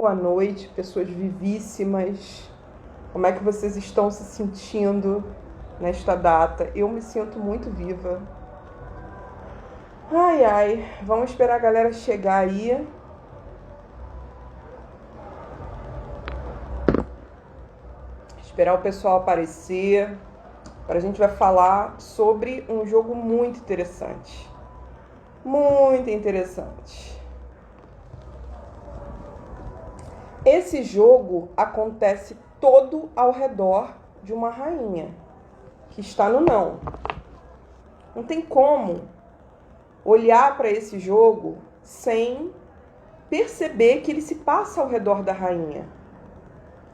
Boa noite, pessoas vivíssimas. Como é que vocês estão se sentindo nesta data? Eu me sinto muito viva. Ai, ai, vamos esperar a galera chegar aí. Esperar o pessoal aparecer. Agora a gente vai falar sobre um jogo muito interessante. Muito interessante. Esse jogo acontece todo ao redor de uma rainha que está no não. Não tem como olhar para esse jogo sem perceber que ele se passa ao redor da rainha.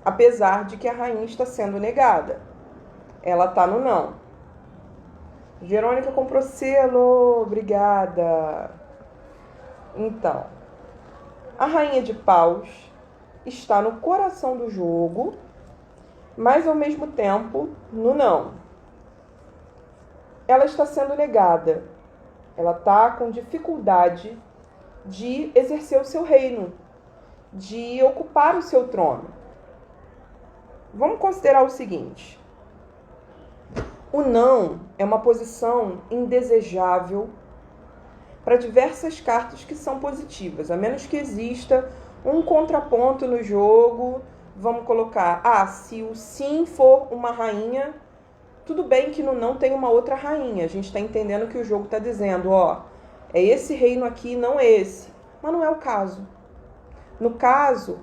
Apesar de que a rainha está sendo negada. Ela está no não. Verônica comprou selo, obrigada. Então, a rainha de paus está no coração do jogo, mas ao mesmo tempo no não. Ela está sendo negada. Ela está com dificuldade de exercer o seu reino, de ocupar o seu trono. Vamos considerar o seguinte: o não é uma posição indesejável para diversas cartas que são positivas, a menos que exista um contraponto no jogo. Vamos colocar, se o sim for uma rainha, tudo bem que no não tem uma outra rainha. A gente está entendendo que o jogo está dizendo, é esse reino aqui, não esse. Mas não é o caso. No caso,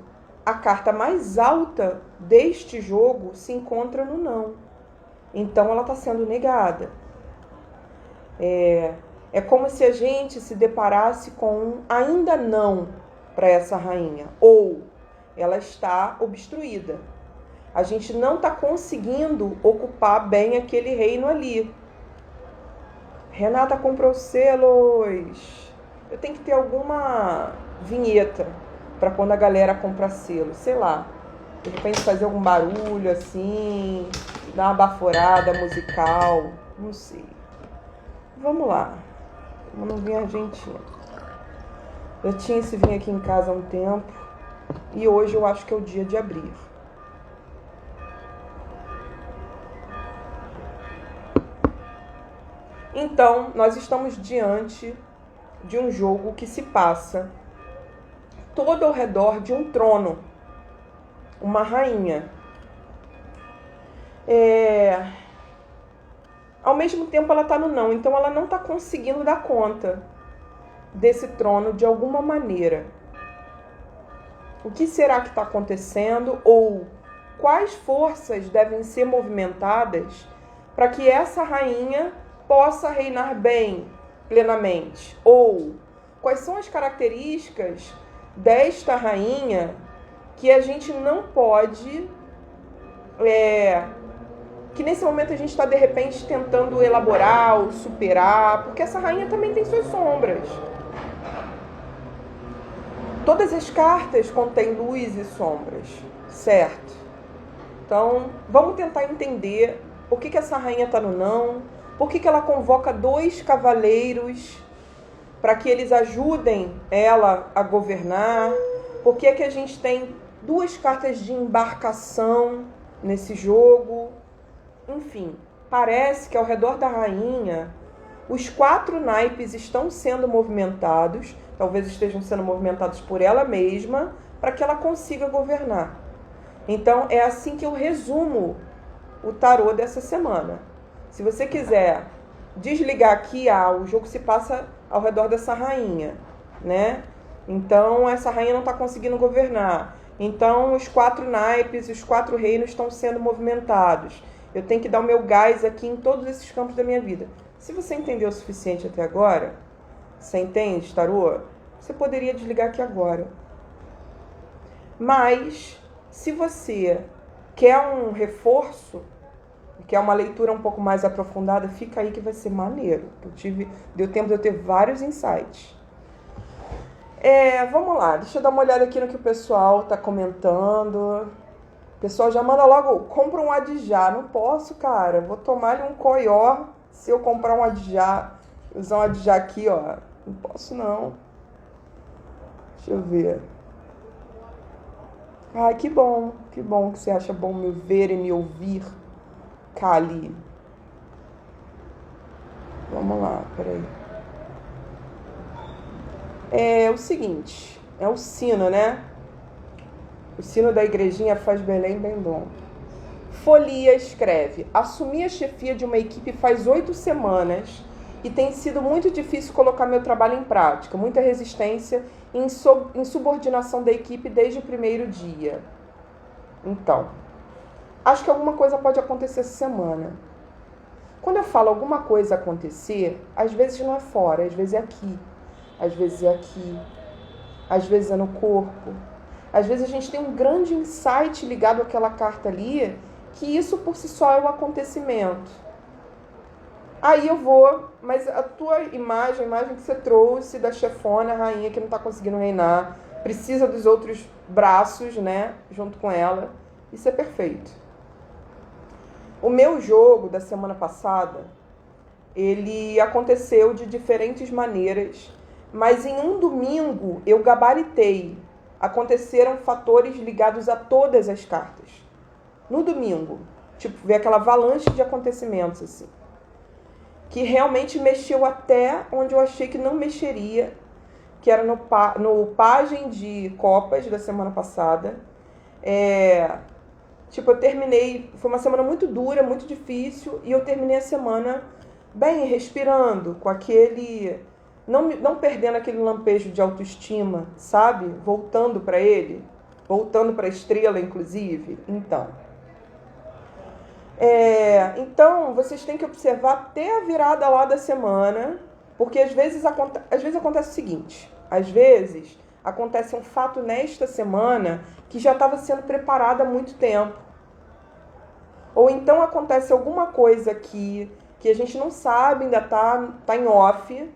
a carta mais alta deste jogo se encontra no não. Então ela está sendo negada. É como se a gente se deparasse com um ainda não para essa rainha, ou ela está obstruída. A gente não está conseguindo ocupar bem aquele reino ali. Renata comprou selos. Eu tenho que ter alguma vinheta para quando a galera compra selo, sei lá. De repente fazer algum barulho assim, dar uma baforada musical, não sei. Vamos lá. Vamos no vinho argentino. Eu tinha esse vinho aqui em casa há um tempo e hoje eu acho que é o dia de abrir. Então, nós estamos diante de um jogo que se passa todo ao redor de um trono, uma rainha. Ao mesmo tempo ela está no não, então ela não está conseguindo dar conta desse trono de alguma maneira. O que será que está acontecendo? Ou quais forças devem ser movimentadas para que essa rainha possa reinar bem, plenamente? Ou quais são as características desta rainha que a gente não pode... que nesse momento a gente está, de repente, tentando elaborar ou superar, porque essa rainha também tem suas sombras. Todas as cartas contêm luz e sombras, certo? Então, vamos tentar entender por que essa rainha está no não, por que ela convoca 2 cavaleiros para que eles ajudem ela a governar, por que a gente tem 2 cartas de embarcação nesse jogo. Enfim, parece que ao redor da rainha, os 4 naipes estão sendo movimentados, talvez estejam sendo movimentados por ela mesma, para que ela consiga governar. Então, é assim que eu resumo o tarô dessa semana. Se você quiser desligar aqui, o jogo se passa ao redor dessa rainha, né? Então, essa rainha não está conseguindo governar. Então, os 4 naipes, os 4 reinos estão sendo movimentados. Eu tenho que dar o meu gás aqui em todos esses campos da minha vida. Se você entendeu o suficiente até agora, você entende, tarô? Você poderia desligar aqui agora. Mas, se você quer um reforço, quer uma leitura um pouco mais aprofundada, fica aí que vai ser maneiro. Deu tempo de eu ter vários insights. Vamos lá, deixa eu dar uma olhada aqui no que o pessoal está comentando. O pessoal já manda logo, compra um adjá. Não posso, cara, vou tomar-lhe um coió se eu comprar um adjá. Usar um adjá aqui, Não posso, não. Deixa eu ver. Ai, que bom que você acha bom me ver e me ouvir, Kali. Vamos lá, peraí. É o seguinte, é o sino, né? O sino da igrejinha faz Belém bem bom. Folia escreve: assumi a chefia de uma equipe faz 8 semanas e tem sido muito difícil colocar meu trabalho em prática. Muita resistência e insubordinação da equipe desde o primeiro dia. Então, acho que alguma coisa pode acontecer essa semana. Quando eu falo alguma coisa acontecer, às vezes não é fora, às vezes é aqui, às vezes é aqui, às vezes é no corpo. Às vezes a gente tem um grande insight ligado àquela carta ali, que isso por si só é um acontecimento. Aí eu vou, mas a tua imagem, a imagem que você trouxe da chefona, a rainha que não está conseguindo reinar, precisa dos outros braços, né, junto com ela, isso é perfeito. O meu jogo da semana passada, ele aconteceu de diferentes maneiras, mas em um domingo eu gabaritei. Aconteceram fatores ligados a todas as cartas. No domingo, tipo, veio aquela avalanche de acontecimentos, assim, que realmente mexeu até onde eu achei que não mexeria, que era no Pajem de Copas da semana passada. Tipo, eu terminei, foi uma semana muito dura, muito difícil, e eu terminei a semana bem, respirando, com aquele... Não perdendo aquele lampejo de autoestima, sabe? Voltando para ele, voltando para a estrela, inclusive. Então, vocês têm que observar até a virada lá da semana, porque às vezes acontece o seguinte, às vezes acontece um fato nesta semana que já estava sendo preparado há muito tempo. Ou então acontece alguma coisa aqui que a gente não sabe, ainda tá em off,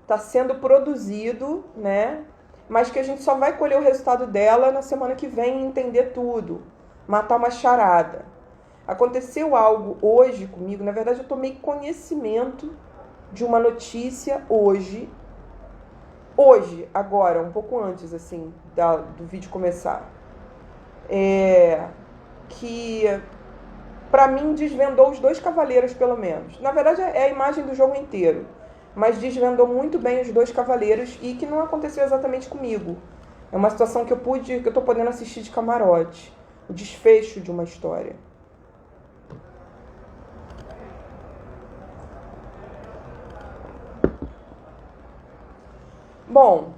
está sendo produzido, né? Mas que a gente só vai colher o resultado dela na semana que vem e entender tudo. Matar uma charada. Aconteceu algo hoje comigo, na verdade eu tomei conhecimento de uma notícia hoje, agora, um pouco antes assim do vídeo começar, que para mim desvendou os 2 cavaleiros pelo menos. Na verdade é a imagem do jogo inteiro, mas desvendou muito bem os 2 cavaleiros e que não aconteceu exatamente comigo. É uma situação que eu estou podendo assistir de camarote, o desfecho de uma história. Bom,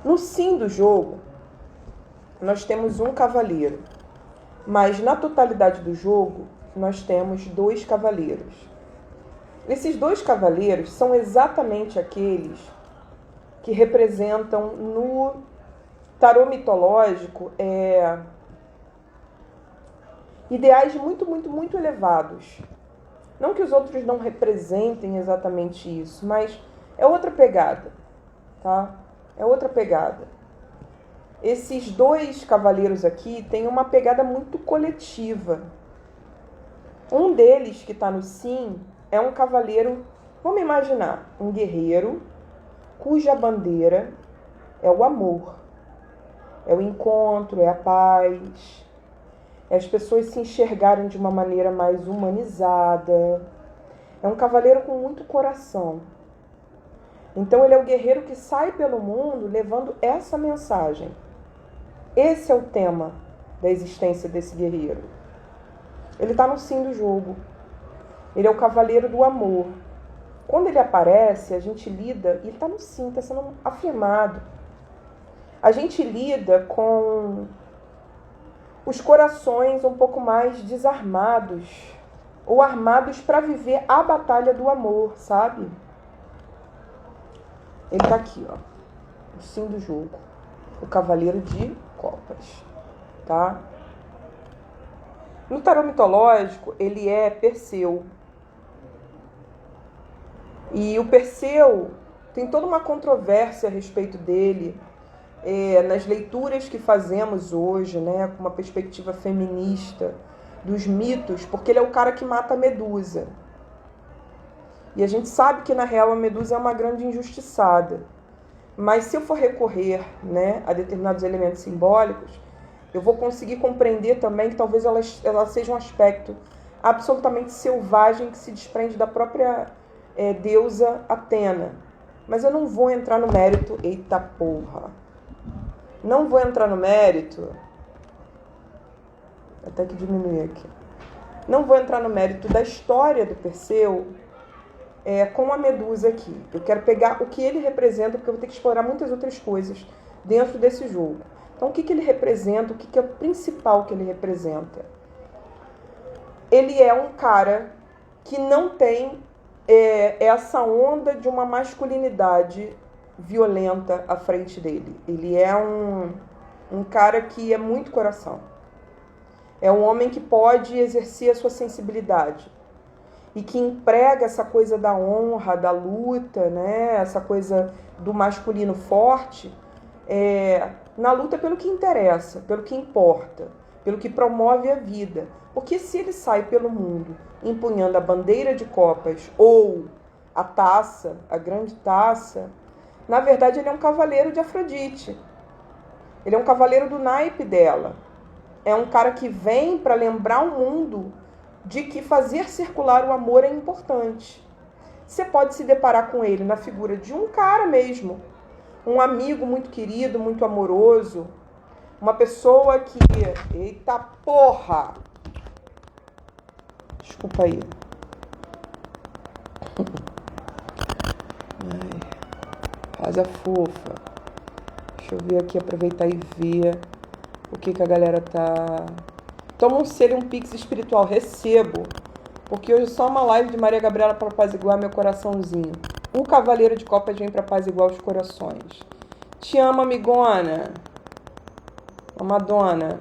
no sim do jogo, nós temos um cavaleiro, mas na totalidade do jogo, nós temos 2 cavaleiros. Esses 2 cavaleiros são exatamente aqueles que representam no tarô mitológico ideais muito, muito, muito elevados. Não que os outros não representem exatamente isso, mas é outra pegada, tá? É outra pegada. Esses 2 cavaleiros aqui têm uma pegada muito coletiva. Um deles, que está no sim, é um cavaleiro, vamos imaginar, um guerreiro, cuja bandeira é o amor, é o encontro, é a paz, é as pessoas se enxergarem de uma maneira mais humanizada. É um cavaleiro com muito coração. Então ele é o guerreiro que sai pelo mundo levando essa mensagem. Esse é o tema da existência desse guerreiro. Ele está no sim do jogo. Ele é o cavaleiro do amor. Quando ele aparece, a gente lida, e ele está no sim, está sendo afirmado. A gente lida com os corações um pouco mais desarmados, ou armados para viver a batalha do amor, sabe? Ele tá aqui, ó, o sim do jogo, o cavaleiro de copas, tá? No tarô mitológico, ele é Perseu. E o Perseu tem toda uma controvérsia a respeito dele, nas leituras que fazemos hoje, né, com uma perspectiva feminista dos mitos, porque ele é o cara que mata a Medusa. E a gente sabe que, na real, a Medusa é uma grande injustiçada. Mas se eu for recorrer, né, a determinados elementos simbólicos, eu vou conseguir compreender também que talvez ela seja um aspecto absolutamente selvagem que se desprende da própria deusa Atena. Mas eu não vou entrar no mérito, eita porra, não vou entrar no mérito, até que diminuir aqui, não vou entrar no mérito da história do Perseu com a Medusa aqui. Eu quero pegar o que ele representa, porque eu vou ter que explorar muitas outras coisas dentro desse jogo. Então, o que ele representa, o que é o principal que ele representa? Ele é um cara que não tem essa onda de uma masculinidade violenta à frente dele. Ele é um cara que é muito coração. É um homem que pode exercer a sua sensibilidade e que emprega essa coisa da honra, da luta, né? Essa coisa do masculino forte na luta pelo que interessa, pelo que importa, pelo que promove a vida. Porque se ele sai pelo mundo empunhando a bandeira de copas ou a taça, a grande taça, na verdade ele é um cavaleiro de Afrodite. Ele é um cavaleiro do naipe dela. É um cara que vem para lembrar o mundo de que fazer circular o amor é importante. Você pode se deparar com ele na figura de um cara mesmo, um amigo muito querido, muito amoroso, uma pessoa que... Eita porra! Desculpa aí. Rosa fofa. Deixa eu ver aqui, aproveitar e ver o que a galera tá... Toma um selo e um pix espiritual. Recebo. Porque hoje é só uma live de Maria Gabriela para apaziguar meu coraçãozinho. O Cavaleiro de Copas vem para apaziguar os corações. Te amo, amigona. Madonna.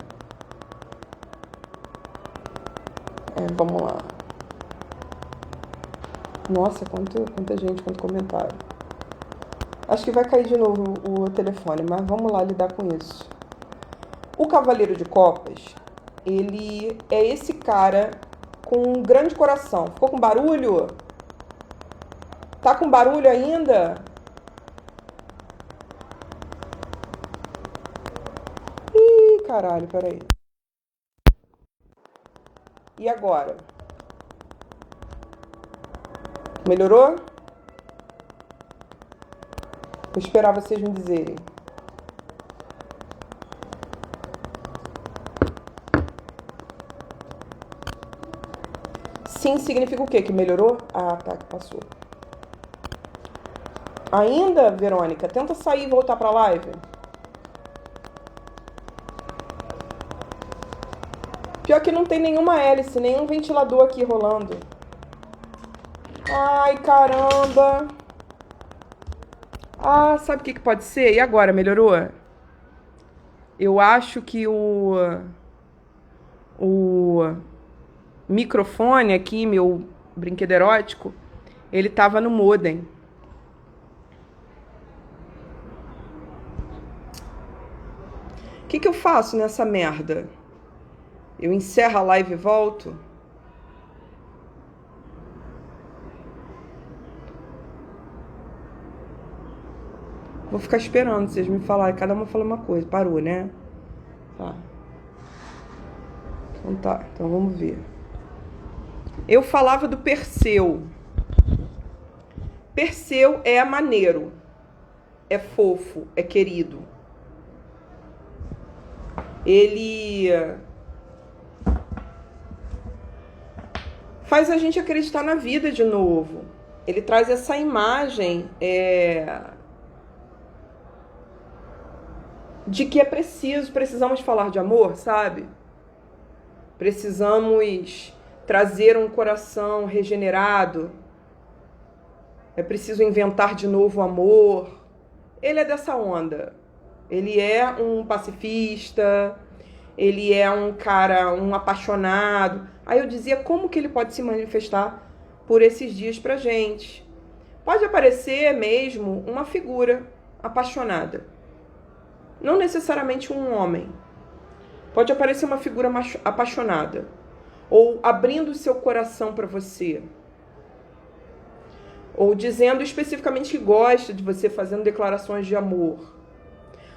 Vamos lá. Nossa, quanta gente, quanto comentário. Acho que vai cair de novo o telefone, mas vamos lá lidar com isso. O Cavaleiro de Copas, ele é esse cara com um grande coração. Ficou com barulho? Tá com barulho ainda? Ih, caralho, peraí. E agora? Melhorou? Vou esperar vocês me dizerem. Sim significa o quê? Que melhorou? Ah, tá, que passou. Ainda, Verônica? Tenta sair e voltar pra live. Pior que não tem nenhuma hélice, nenhum ventilador aqui rolando. Ai, caramba. Ah, sabe o que pode ser? E agora, melhorou? Eu acho que o microfone aqui, meu brinquedo erótico, ele tava no modem. O que eu faço nessa merda? Eu encerro a live e volto? Vou ficar esperando vocês me falarem. Cada uma fala uma coisa. Parou, né? Tá. Então tá. Então vamos ver. Eu falava do Perseu. Perseu é maneiro. É fofo. É querido. Ele faz a gente acreditar na vida de novo. Ele traz essa imagem de que precisamos falar de amor, sabe? Precisamos trazer um coração regenerado. É preciso inventar de novo o amor. Ele é dessa onda. Ele é um pacifista, ele é um cara, um apaixonado. Aí eu dizia, como que ele pode se manifestar por esses dias pra gente? Pode aparecer mesmo uma figura apaixonada. Não necessariamente um homem. Pode aparecer uma figura apaixonada. Ou abrindo o seu coração para você. ou dizendo especificamente que gosta de você, fazendo declarações de amor.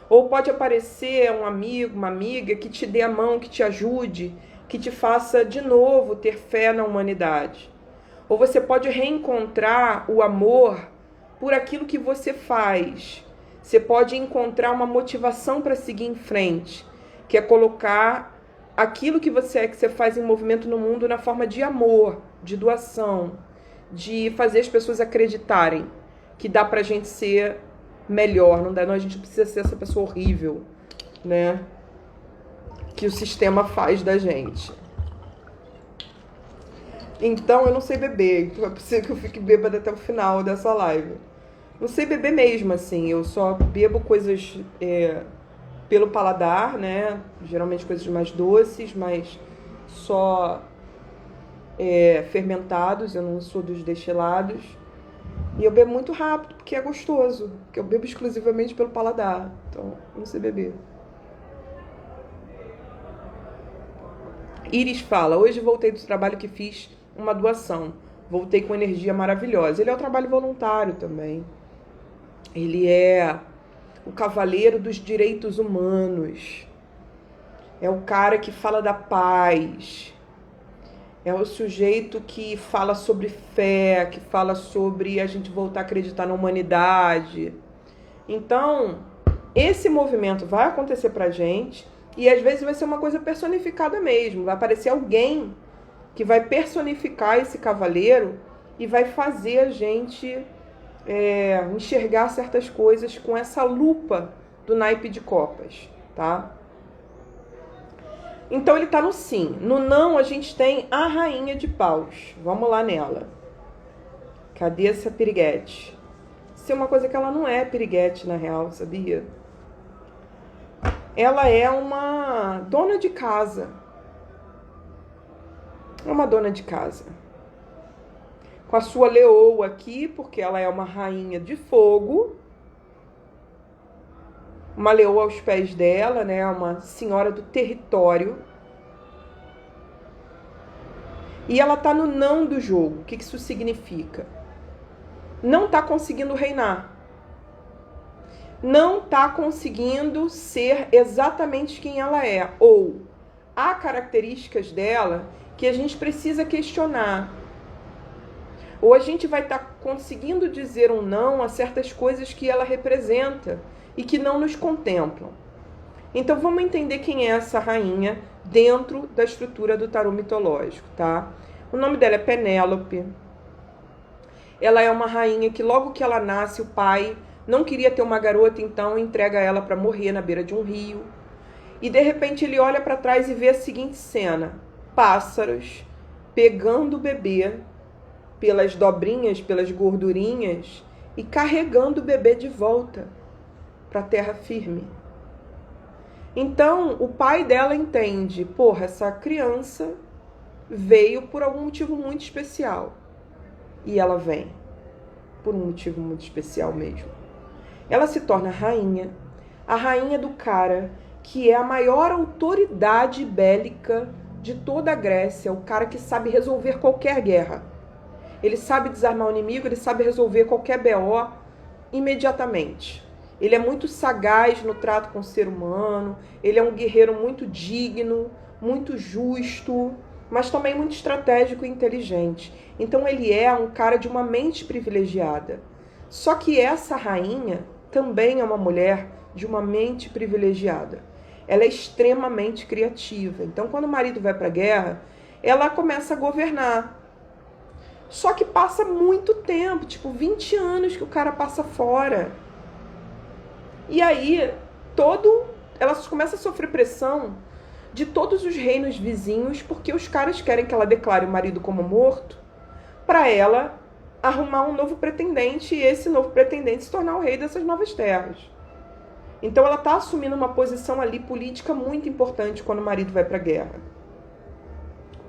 Ou pode aparecer um amigo, uma amiga que te dê a mão, que te ajude, que te faça de novo ter fé na humanidade. Ou você pode reencontrar o amor por aquilo que você faz. Você pode encontrar uma motivação para seguir em frente, que é colocar aquilo que você faz em movimento no mundo na forma de amor, de doação, de fazer as pessoas acreditarem que dá pra gente ser melhor, não dá, não, a gente precisa ser essa pessoa horrível, né? Que o sistema faz da gente. Então, eu não sei beber, então é possível que eu fique bêbada até o final dessa live. Não sei beber mesmo, assim, eu só bebo coisas pelo paladar, né? Geralmente coisas mais doces, mas só fermentados, eu não sou dos destilados. E eu bebo muito rápido, porque é gostoso, porque eu bebo exclusivamente pelo paladar, então eu não sei beber. Iris fala, hoje voltei do trabalho que fiz uma doação. Voltei com energia maravilhosa. Ele é o trabalho voluntário também. Ele é o cavaleiro dos direitos humanos. É o cara que fala da paz. É o sujeito que fala sobre fé, que fala sobre a gente voltar a acreditar na humanidade. Então, esse movimento vai acontecer pra gente e às vezes vai ser uma coisa personificada mesmo. Vai aparecer alguém que vai personificar esse cavaleiro e vai fazer a gente enxergar certas coisas com essa lupa do naipe de copas, tá? Então ele tá no sim. No não a gente tem a rainha de paus. Vamos lá nela. Cadê essa piriguete? Isso é uma coisa que ela não é piriguete na real, sabia? Ela é uma dona de casa. É uma dona de casa. Com a sua leoa aqui, porque ela é uma rainha de fogo. Uma leoa aos pés dela, né? Uma senhora do território. E ela tá no não do jogo. O que isso significa? Não tá conseguindo reinar. Não tá conseguindo ser exatamente quem ela é. Ou há características dela que a gente precisa questionar. Ou a gente vai estar conseguindo dizer um não a certas coisas que ela representa e que não nos contemplam. Então vamos entender quem é essa rainha dentro da estrutura do tarô mitológico, tá? O nome dela é Penélope. Ela é uma rainha que logo que ela nasce, o pai não queria ter uma garota, então entrega ela para morrer na beira de um rio. E de repente ele olha para trás e vê a seguinte cena: pássaros pegando o bebê pelas dobrinhas, pelas gordurinhas e carregando o bebê de volta para a terra firme. Então, o pai dela entende, porra, essa criança veio por algum motivo muito especial. E ela vem por um motivo muito especial mesmo. Ela se torna rainha, a rainha do cara que é a maior autoridade bélica de toda a Grécia, o cara que sabe resolver qualquer guerra. Ele sabe desarmar o inimigo, ele sabe resolver qualquer BO imediatamente. Ele é muito sagaz no trato com o ser humano, ele é um guerreiro muito digno, muito justo, mas também muito estratégico e inteligente. Então ele é um cara de uma mente privilegiada. Só que essa rainha também é uma mulher de uma mente privilegiada. Ela é extremamente criativa. Então quando o marido vai para a guerra, ela começa a governar. Só que passa muito tempo, tipo 20 anos que o cara passa fora. E aí, ela começa a sofrer pressão de todos os reinos vizinhos, porque os caras querem que ela declare o marido como morto, para ela arrumar um novo pretendente e esse novo pretendente se tornar o rei dessas novas terras. Então ela está assumindo uma posição ali política muito importante quando o marido vai para a guerra.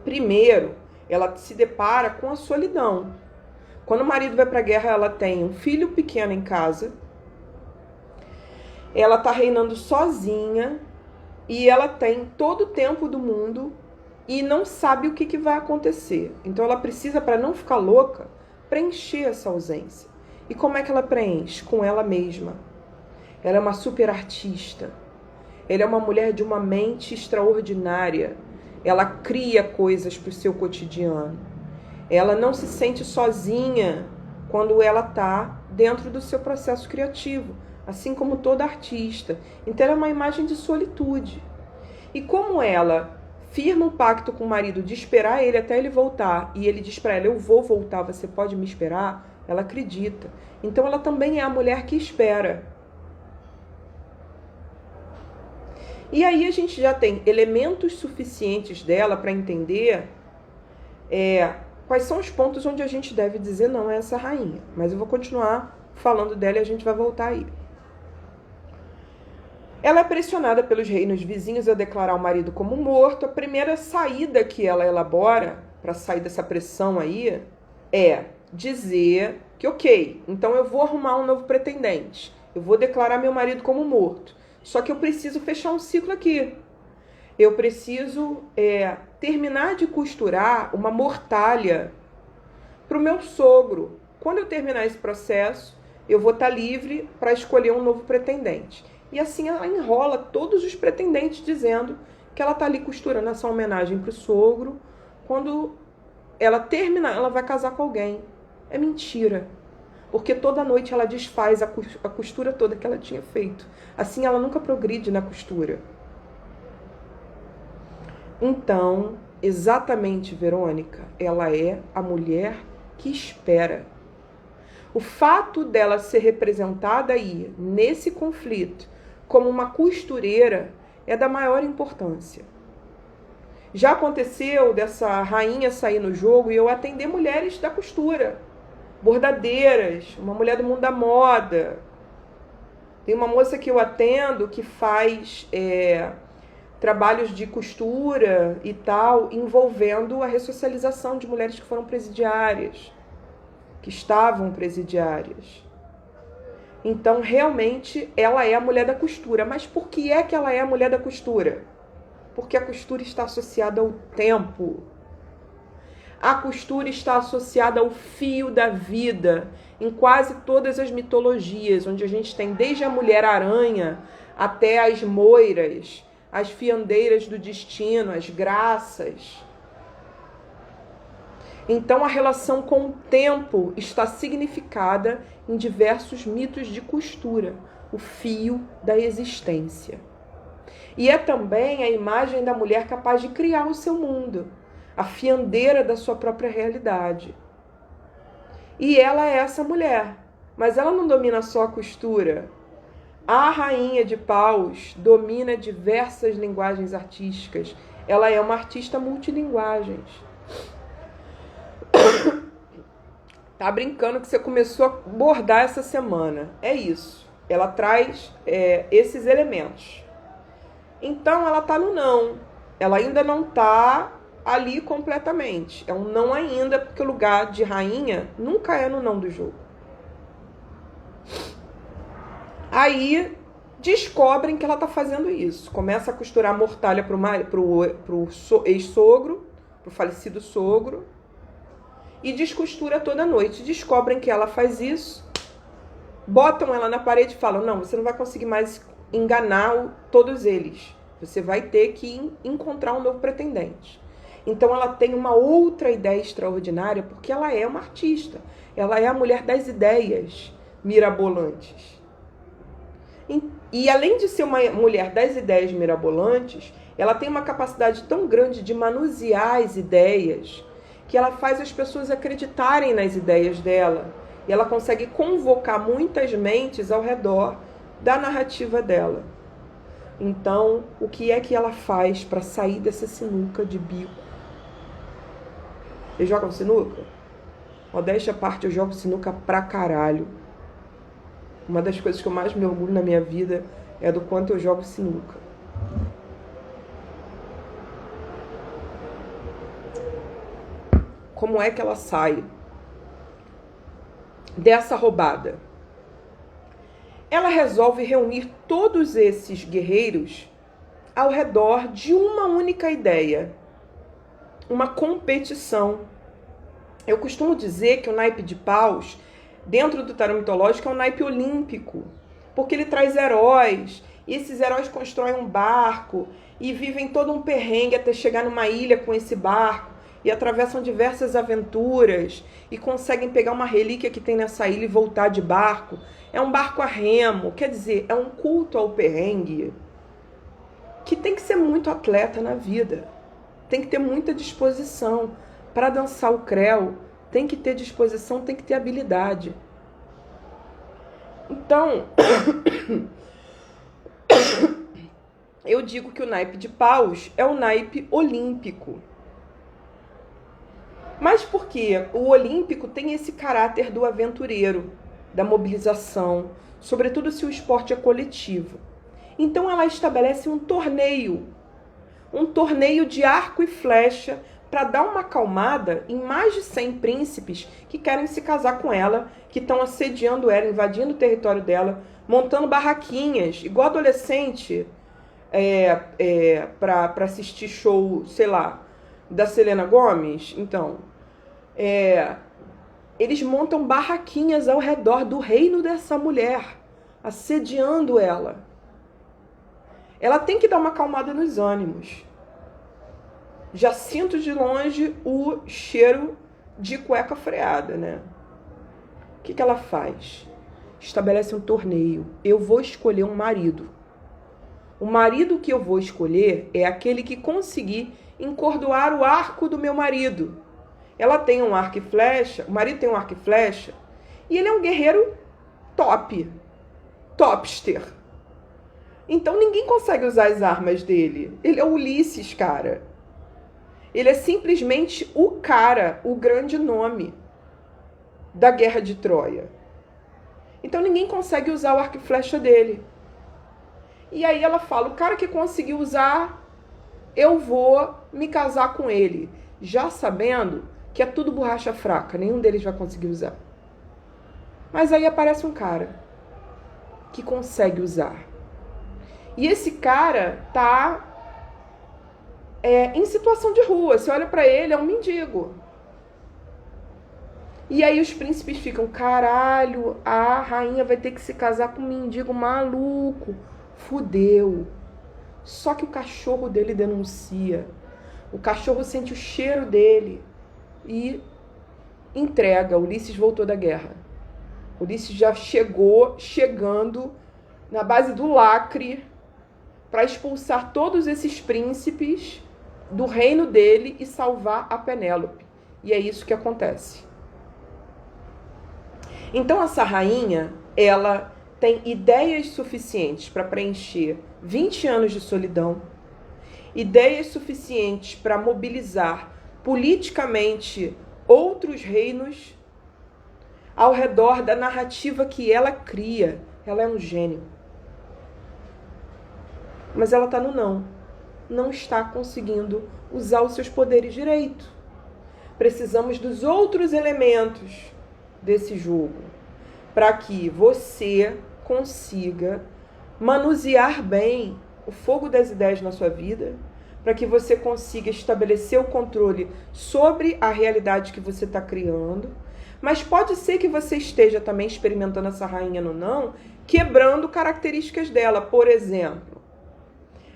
Primeiro, ela se depara com a solidão. Quando o marido vai para a guerra, ela tem um filho pequeno em casa, ela está reinando sozinha e ela tem todo o tempo do mundo e não sabe o que vai acontecer. Então ela precisa, para não ficar louca, preencher essa ausência. E como é que ela preenche? Com ela mesma. Ela é uma super artista. Ela é uma mulher de uma mente extraordinária. Ela cria coisas para o seu cotidiano. Ela não se sente sozinha quando ela está dentro do seu processo criativo, assim como toda artista. Então ela é uma imagem de solitude. E como ela firma um pacto com o marido de esperar ele até ele voltar, e ele diz para ela, eu vou voltar, você pode me esperar? Ela acredita. Então ela também é a mulher que espera. E aí a gente já tem elementos suficientes dela para entender quais são os pontos onde a gente deve dizer não a essa rainha. Mas eu vou continuar falando dela e a gente vai voltar aí. Ela é pressionada pelos reinos vizinhos a declarar o marido como morto. A primeira saída que ela elabora para sair dessa pressão aí é dizer que, ok, então eu vou arrumar um novo pretendente. Eu vou declarar meu marido como morto. Só que eu preciso fechar um ciclo aqui. Eu preciso terminar de costurar uma mortalha para o meu sogro. Quando eu terminar esse processo, eu vou estar livre para escolher um novo pretendente. E assim ela enrola todos os pretendentes dizendo que ela está ali costurando essa homenagem para o sogro. Quando ela terminar, ela vai casar com alguém. É mentira. Porque toda noite ela desfaz a costura toda que ela tinha feito. Assim ela nunca progride na costura. Então, exatamente, Verônica, ela é a mulher que espera. O fato dela ser representada aí, nesse conflito, como uma costureira, é da maior importância. Já aconteceu dessa rainha sair no jogo e eu atender mulheres da costura, bordadeiras, uma mulher do mundo da moda. Tem uma moça que eu atendo que faz trabalhos de costura e tal, envolvendo a ressocialização de mulheres que foram presidiárias, que estavam presidiárias. Então, realmente, ela é a mulher da costura. Mas por que é que ela é a mulher da costura? Porque a costura está associada ao tempo. A costura está associada ao fio da vida. Em quase todas as mitologias, onde a gente tem desde a Mulher-Aranha até as moiras, as fiandeiras do destino, as graças. Então, a relação com o tempo está significada em diversos mitos de costura, o fio da existência. E é também a imagem da mulher capaz de criar o seu mundo, a fiandeira da sua própria realidade. E ela é essa mulher, mas ela não domina só a costura. A rainha de paus domina diversas linguagens artísticas. Ela é uma artista multilinguagens. Tá brincando que você começou a bordar essa semana. É isso. Ela traz esses elementos. Então, ela tá no não. Ela ainda não tá ali completamente. É um não ainda, porque o lugar de rainha nunca é no não do jogo. Aí, descobrem que ela tá fazendo isso. Começa a costurar a mortalha pro ex-sogro, pro falecido sogro. E descostura toda noite. Descobrem que ela faz isso, botam ela na parede e falam, não, você não vai conseguir mais enganar todos eles. Você vai ter que encontrar um novo pretendente. Então ela tem uma outra ideia extraordinária, porque ela é uma artista. Ela é a mulher das ideias mirabolantes. E além de ser uma mulher das ideias mirabolantes, ela tem uma capacidade tão grande de manusear as ideias, que ela faz as pessoas acreditarem nas ideias dela. E ela consegue convocar muitas mentes ao redor da narrativa dela. Então, o que é que ela faz para sair dessa sinuca de bico? Vocês jogam sinuca? Modéstia à parte, eu jogo sinuca pra caralho. Uma das coisas que eu mais me orgulho na minha vida é do quanto eu jogo sinuca. Como é que ela sai dessa roubada? Ela resolve reunir todos esses guerreiros ao redor de uma única ideia, uma competição. Eu costumo dizer que o naipe de paus, dentro do tarô mitológico, é um naipe olímpico, porque ele traz heróis, e esses heróis constroem um barco e vivem todo um perrengue até chegar numa ilha com esse barco, e atravessam diversas aventuras, e conseguem pegar uma relíquia que tem nessa ilha e voltar de barco. É um barco a remo, quer dizer, é um culto ao perrengue, que tem que ser muito atleta na vida, tem que ter muita disposição. Para dançar o creu, tem que ter disposição, tem que ter habilidade. Então, eu digo que o naipe de paus é o naipe olímpico. Mas por quê? O olímpico tem esse caráter do aventureiro, da mobilização, sobretudo se o esporte é coletivo. Então ela estabelece um torneio de arco e flecha, para dar uma acalmada em mais de 100 príncipes que querem se casar com ela, que estão assediando ela, invadindo o território dela, montando barraquinhas, igual adolescente, para assistir show, sei lá, da Selena Gomez. Então, eles montam barraquinhas ao redor do reino dessa mulher, assediando ela. Ela tem que dar uma acalmada nos ânimos. Já sinto de longe o cheiro de cueca freada, né? O que ela faz? Estabelece um torneio. Eu vou escolher um marido. O marido que eu vou escolher é aquele que conseguir encordoar o arco do meu marido. Ela tem um arco e flecha, o marido tem um arco e flecha, e ele é um guerreiro topster. Então ninguém consegue usar as armas dele. Ele é o Ulisses, cara. Ele é simplesmente o cara, o grande nome da Guerra de Troia. Então ninguém consegue usar o arco e flecha dele. E aí ela fala, o cara que conseguiu usar, eu vou me casar com ele. Já sabendo que é tudo borracha fraca, nenhum deles vai conseguir usar. Mas aí aparece um cara que consegue usar. E esse cara tá em situação de rua. Você olha pra ele, é um mendigo. E aí os príncipes ficam, caralho, a rainha vai ter que se casar com um mendigo maluco. Fudeu. Só que o cachorro dele denuncia. O cachorro sente o cheiro dele e entrega. Ulisses voltou da guerra. Ulisses já chegando na base do lacre para expulsar todos esses príncipes do reino dele e salvar a Penélope. E é isso que acontece. Então essa rainha, ela tem ideias suficientes para preencher 20 anos de solidão, ideias suficientes para mobilizar politicamente outros reinos ao redor da narrativa que ela cria. Ela é um gênio. Mas ela está no não. Não está conseguindo usar os seus poderes direito. Precisamos dos outros elementos desse jogo para que você consiga manusear bem o fogo das ideias na sua vida, para que você consiga estabelecer o controle sobre a realidade que você está criando. Mas pode ser que você esteja também experimentando essa rainha no não, quebrando características dela. Por exemplo,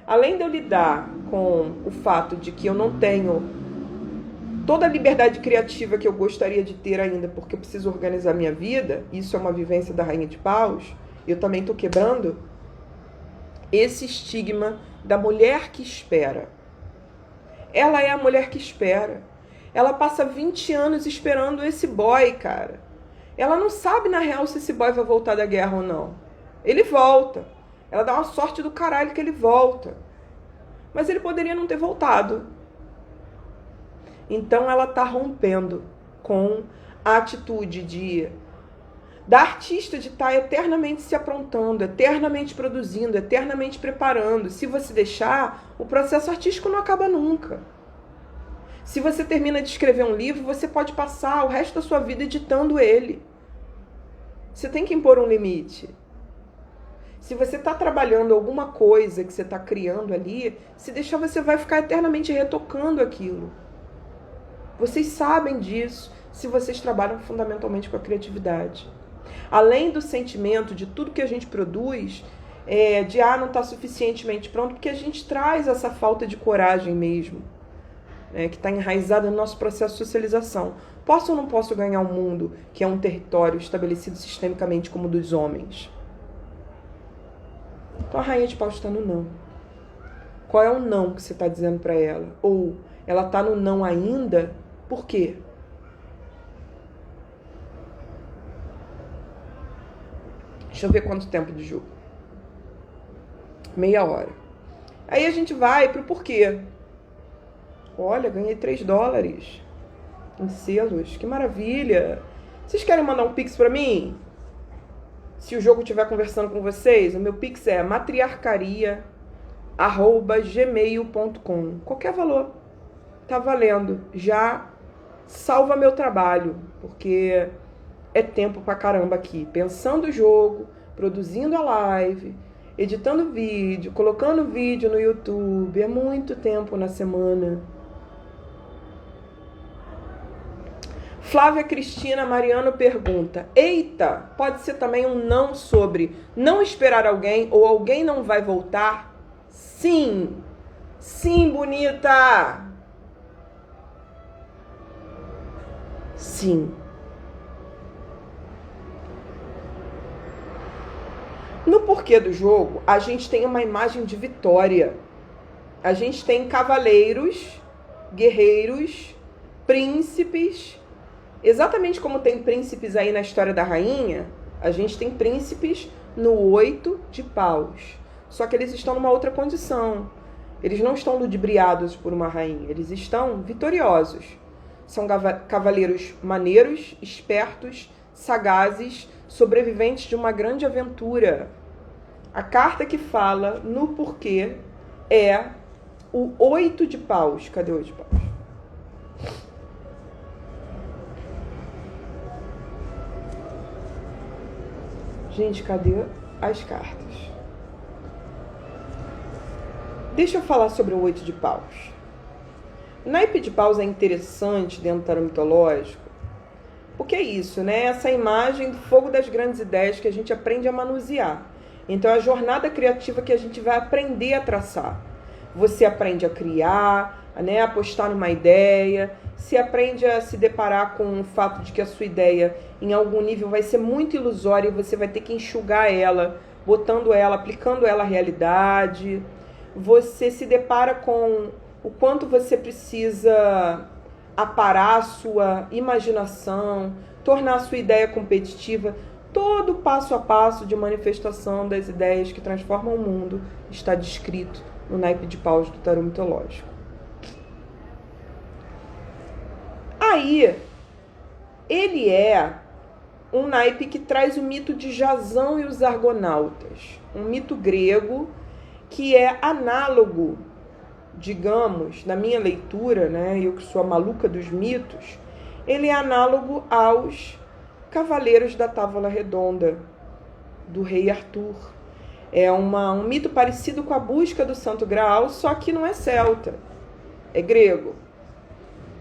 além de eu lidar com o fato de que eu não tenho toda a liberdade criativa que eu gostaria de ter ainda, porque eu preciso organizar minha vida, isso é uma vivência da rainha de paus, eu também estou quebrando esse estigma da mulher que espera. Ela é a mulher que espera. Ela passa 20 anos esperando esse boy, cara. Ela não sabe, na real, se esse boy vai voltar da guerra ou não. Ele volta. Ela dá uma sorte do caralho que ele volta. Mas ele poderia não ter voltado. Então ela tá rompendo com a atitude da artista de estar eternamente se aprontando, eternamente produzindo, eternamente preparando. Se você deixar, o processo artístico não acaba nunca. Se você termina de escrever um livro, você pode passar o resto da sua vida editando ele. Você tem que impor um limite. Se você está trabalhando alguma coisa que você está criando ali, se deixar, você vai ficar eternamente retocando aquilo. Vocês sabem disso. se vocês trabalham fundamentalmente com a criatividade. Além do sentimento de tudo que a gente produz, de não está suficientemente pronto, porque a gente traz essa falta de coragem mesmo, que está enraizada no nosso processo de socialização. Posso ou não posso ganhar um mundo que é um território estabelecido sistemicamente como o dos homens? Então a rainha de paus está no não. Qual é o não que você está dizendo para ela? Ou ela está no não ainda, por quê? Deixa eu ver quanto tempo de jogo. Meia hora. Aí a gente vai pro porquê. Olha, ganhei $3 em selos. Que maravilha. Vocês querem mandar um pix pra mim? Se o jogo estiver conversando com vocês, o meu pix é matriarcaria@gmail.com. Qualquer valor. Tá valendo. Já salva meu trabalho, porque é tempo pra caramba aqui. Pensando o jogo, produzindo a live, editando vídeo, colocando vídeo no YouTube. É muito tempo na semana. Flávia Cristina Mariano pergunta: eita, pode ser também um não sobre não esperar alguém ou alguém não vai voltar? Sim. Sim, bonita. Sim. No porquê do jogo, a gente tem uma imagem de vitória. A gente tem cavaleiros, guerreiros, príncipes. Exatamente como tem príncipes aí na história da rainha, a gente tem príncipes no 8 de paus. Só que eles estão numa outra condição. Eles não estão ludibriados por uma rainha, eles estão vitoriosos. São cavaleiros maneiros, espertos, sagazes, sobreviventes de uma grande aventura. A carta que fala no porquê é o 8 de paus. Cadê o 8 de paus? Gente, cadê as cartas? Deixa eu falar sobre o 8 de paus. O naipe de paus é interessante dentro do tarô mitológico, porque é isso, né? Essa imagem do fogo das grandes ideias que a gente aprende a manusear. Então, é a jornada criativa que a gente vai aprender a traçar. Você aprende a criar, né? Apostar numa ideia. Se aprende a se deparar com o fato de que a sua ideia, em algum nível, vai ser muito ilusória e você vai ter que enxugar ela, botando ela, aplicando ela à realidade. Você se depara com o quanto você precisa aparar a sua imaginação, tornar a sua ideia competitiva. Todo passo a passo de manifestação das ideias que transformam o mundo está descrito no naipe de paus do tarô mitológico. Aí, ele é um naipe que traz o mito de Jasão e os Argonautas, um mito grego que é análogo, digamos, na minha leitura, né, eu que sou a maluca dos mitos, ele é análogo aos Cavaleiros da Távola Redonda, do rei Arthur. É um mito parecido com a busca do Santo Graal, só que não é celta, é grego.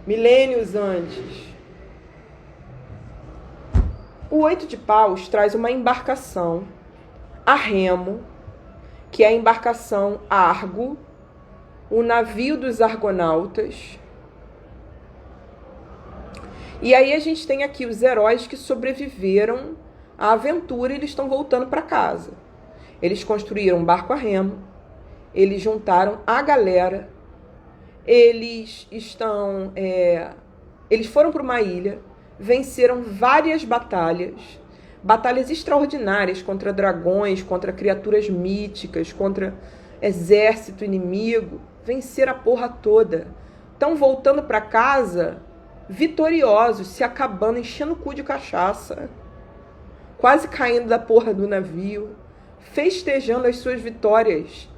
Milênios antes. O 8 de paus traz uma embarcação a remo, que é a embarcação Argo, o navio dos argonautas. E aí a gente tem aqui os heróis que sobreviveram à aventura e eles estão voltando para casa. Eles construíram um barco a remo, eles juntaram a galera, eles foram para uma ilha, venceram várias batalhas extraordinárias contra dragões, contra criaturas míticas, contra exército inimigo, venceram a porra toda. Estão voltando para casa vitoriosos, se acabando, enchendo o cu de cachaça, quase caindo da porra do navio, festejando as suas vitórias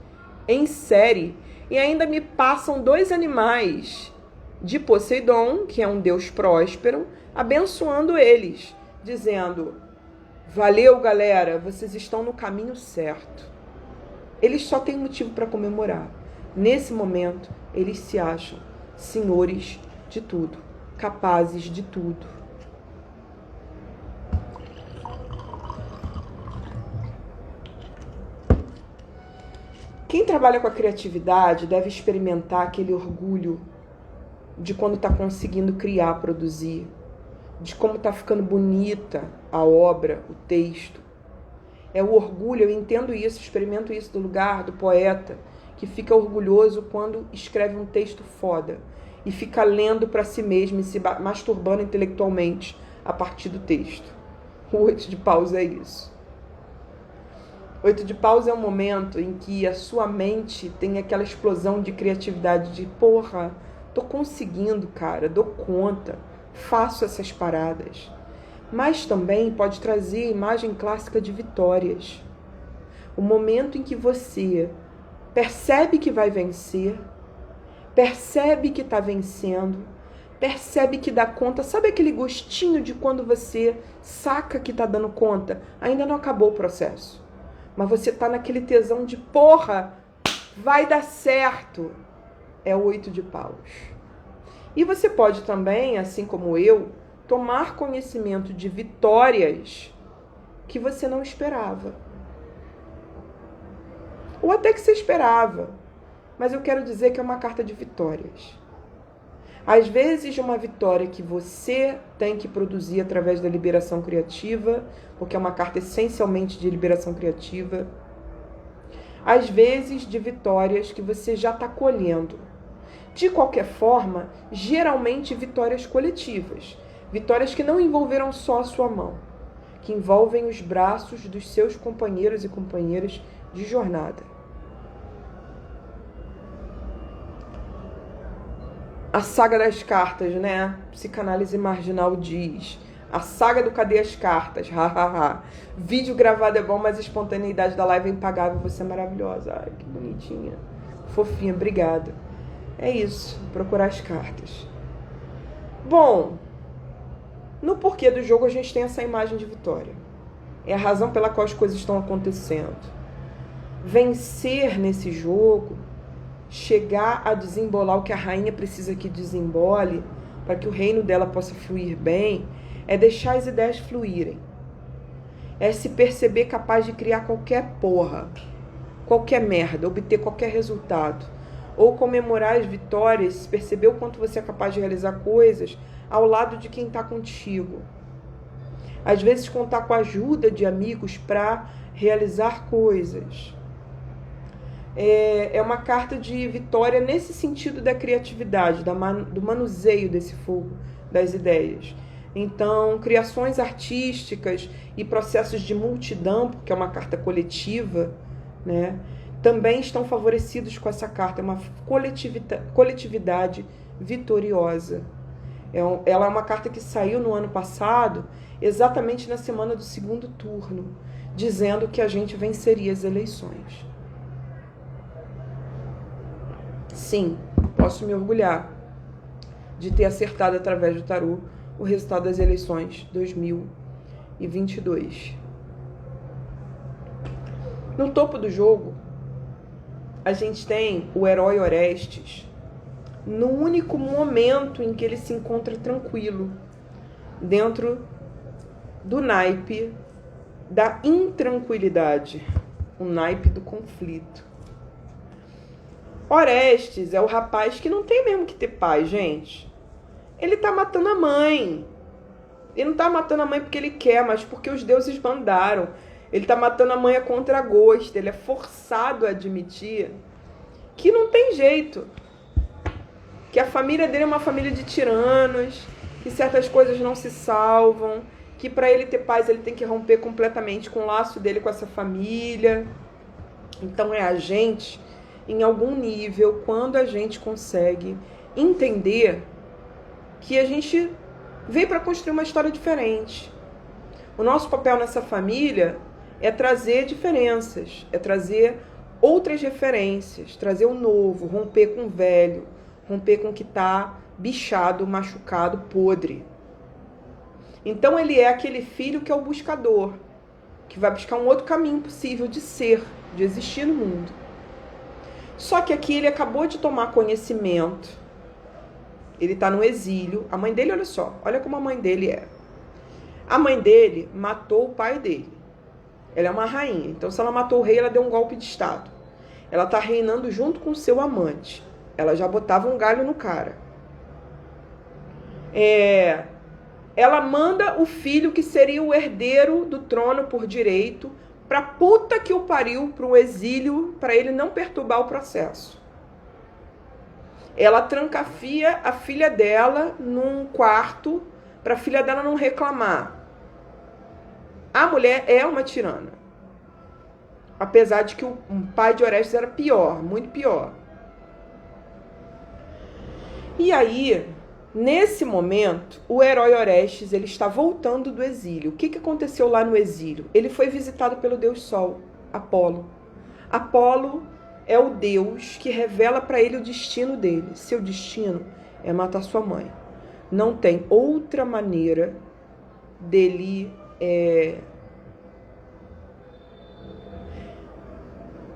em série. E ainda me passam 2 animais de Poseidon, que é um deus próspero, abençoando eles, dizendo: valeu, galera, vocês estão no caminho certo. Eles só têm motivo para comemorar. Nesse momento, eles se acham senhores de tudo, capazes de tudo. Quem trabalha com a criatividade deve experimentar aquele orgulho de quando está conseguindo criar, produzir, de como está ficando bonita a obra, o texto. É o orgulho, eu entendo isso, experimento isso do lugar do poeta, que fica orgulhoso quando escreve um texto foda e fica lendo para si mesmo e se masturbando intelectualmente a partir do texto. O 8 de paus é isso. 8 de paus é um momento em que a sua mente tem aquela explosão de criatividade de porra, tô conseguindo, cara, dou conta, faço essas paradas. Mas também pode trazer a imagem clássica de vitórias. O momento em que você percebe que vai vencer, percebe que está vencendo, percebe que dá conta. Sabe aquele gostinho de quando você saca que está dando conta? Ainda não acabou o processo. Mas você está naquele tesão de porra, vai dar certo. É o 8 de paus. E você pode também, assim como eu, tomar conhecimento de vitórias que você não esperava. Ou até que você esperava. Mas eu quero dizer que é uma carta de vitórias. Às vezes, uma vitória que você tem que produzir através da liberação criativa, porque é uma carta essencialmente de liberação criativa. Às vezes, de vitórias que você já está colhendo. De qualquer forma, geralmente vitórias coletivas. Vitórias que não envolveram só a sua mão, que envolvem os braços dos seus companheiros e companheiras de jornada. A saga das cartas, né? Psicanálise marginal diz. A saga do cadê as cartas? Vídeo gravado é bom, mas a espontaneidade da live é impagável. Você é maravilhosa. Ai, que bonitinha. Fofinha, obrigada. É isso, procurar as cartas. Bom, no porquê do jogo a gente tem essa imagem de vitória. É a razão pela qual as coisas estão acontecendo. Vencer nesse jogo, chegar a desembolar o que a rainha precisa que desembole, para que o reino dela possa fluir bem, é deixar as ideias fluírem. É se perceber capaz de criar qualquer porra, qualquer merda, obter qualquer resultado. Ou comemorar as vitórias, perceber o quanto você é capaz de realizar coisas ao lado de quem está contigo. Às vezes contar com a ajuda de amigos para realizar coisas. É uma carta de vitória nesse sentido da criatividade, do manuseio desse fogo, das ideias. Então, criações artísticas e processos de multidão, porque é uma carta coletiva, né, também estão favorecidos com essa carta. É uma coletividade vitoriosa. Ela é uma carta que saiu no ano passado, exatamente na semana do segundo turno, dizendo que a gente venceria as eleições. Sim, posso me orgulhar de ter acertado através do tarô o resultado das eleições 2022. No topo do jogo, a gente tem o herói Orestes, no único momento em que ele se encontra tranquilo, dentro do naipe da intranquilidade, o naipe do conflito. Orestes é o rapaz que não tem mesmo que ter paz, gente. Ele tá matando a mãe. Ele não tá matando a mãe porque ele quer, mas porque os deuses mandaram. Ele tá matando a mãe a contragosto. Ele é forçado a admitir que não tem jeito. Que a família dele é uma família de tiranos, que certas coisas não se salvam, que para ele ter paz ele tem que romper completamente com o laço dele com essa família. Então é a gente, em algum nível, quando a gente consegue entender que a gente veio para construir uma história diferente. O nosso papel nessa família é trazer diferenças, é trazer outras referências, trazer o novo, romper com o velho, romper com o que está bichado, machucado, podre. Então ele é aquele filho que é o buscador, que vai buscar um outro caminho possível de ser, de existir no mundo. Só que aqui ele acabou de tomar conhecimento, ele está no exílio. A mãe dele, olha só, olha como a mãe dele é. A mãe dele matou o pai dele. Ela é uma rainha, então se ela matou o rei, ela deu um golpe de estado. Ela está reinando junto com o seu amante. Ela já botava um galho no cara. Ela manda o filho que seria o herdeiro do trono por direito pra puta que o pariu, pro exílio, para ele não perturbar o processo. Ela trancafia a filha dela num quarto pra filha dela não reclamar. A mulher é uma tirana. Apesar de que o pai de Orestes era pior, muito pior. E aí, nesse momento, o herói Orestes, ele está voltando do exílio. O que aconteceu lá no exílio? Ele foi visitado pelo deus Sol, Apolo. Apolo é o deus que revela para ele o destino dele. Seu destino é matar sua mãe. Não tem outra maneira dele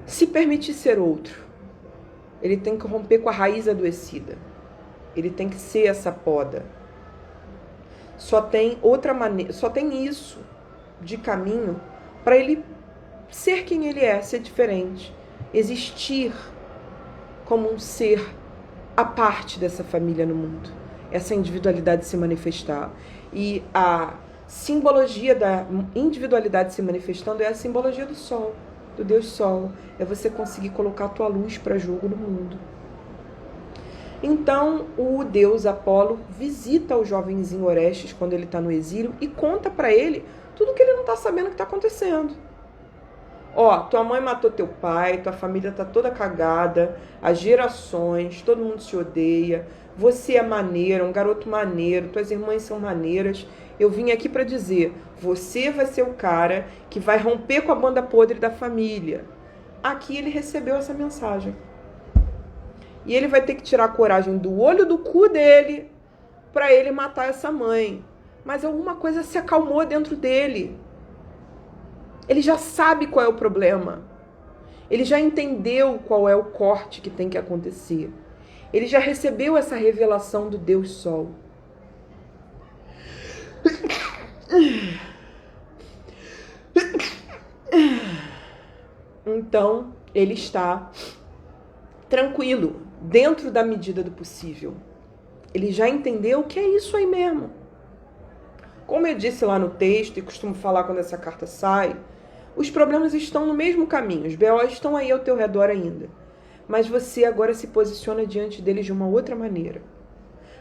se permitir ser outro. Ele tem que romper com a raiz adoecida. Ele tem que ser essa poda. Só tem outra maneira, só tem isso de caminho para ele ser quem ele é, ser diferente, existir como um ser à parte dessa família no mundo, essa individualidade se manifestar. E a simbologia da individualidade se manifestando é a simbologia do sol, do Deus Sol. É você conseguir colocar a tua luz para jogo no mundo. Então, o deus Apolo visita o jovenzinho Orestes quando ele está no exílio e conta para ele tudo que ele não está sabendo que está acontecendo. Ó, tua mãe matou teu pai, tua família tá toda cagada, as gerações, todo mundo se odeia, você é maneiro, um garoto maneiro, tuas irmãs são maneiras. Eu vim aqui para dizer, você vai ser o cara que vai romper com a banda podre da família. Aqui ele recebeu essa mensagem. E ele vai ter que tirar a coragem do olho do cu dele para ele matar essa mãe. Mas alguma coisa se acalmou dentro dele. Ele já sabe qual é o problema. Ele já entendeu qual é o corte que tem que acontecer. Ele já recebeu essa revelação do Deus Sol. Então, ele está tranquilo, dentro da medida do possível. Ele já entendeu que é isso aí mesmo. Como eu disse lá no texto, e costumo falar quando essa carta sai, os problemas estão no mesmo caminho, os BOs estão aí ao teu redor ainda. Mas você agora se posiciona diante deles de uma outra maneira.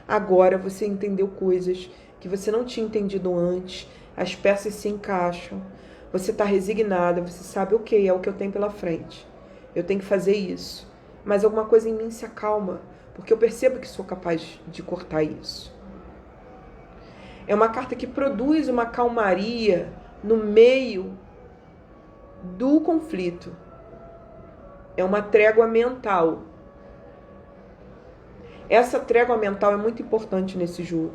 Agora você entendeu coisas que você não tinha entendido antes, as peças se encaixam, você está resignada, você sabe, ok, é o que eu tenho pela frente. Eu tenho que fazer isso. Mas alguma coisa em mim se acalma, porque eu percebo que sou capaz de cortar isso. É uma carta que produz uma calmaria no meio do conflito. É uma trégua mental. Essa trégua mental é muito importante nesse jogo.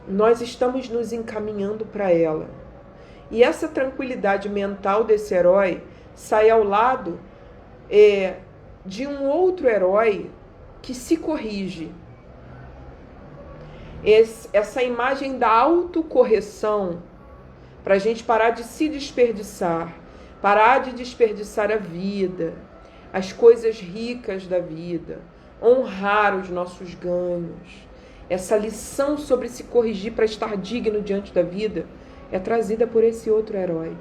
Nós estamos nos encaminhando para ela. E essa tranquilidade mental desse herói sai ao lado de um outro herói que se corrige. Essa imagem da autocorreção, para a gente parar de se desperdiçar, parar de desperdiçar a vida, as coisas ricas da vida, honrar os nossos ganhos. Essa lição sobre se corrigir para estar digno diante da vida é trazida por esse outro herói,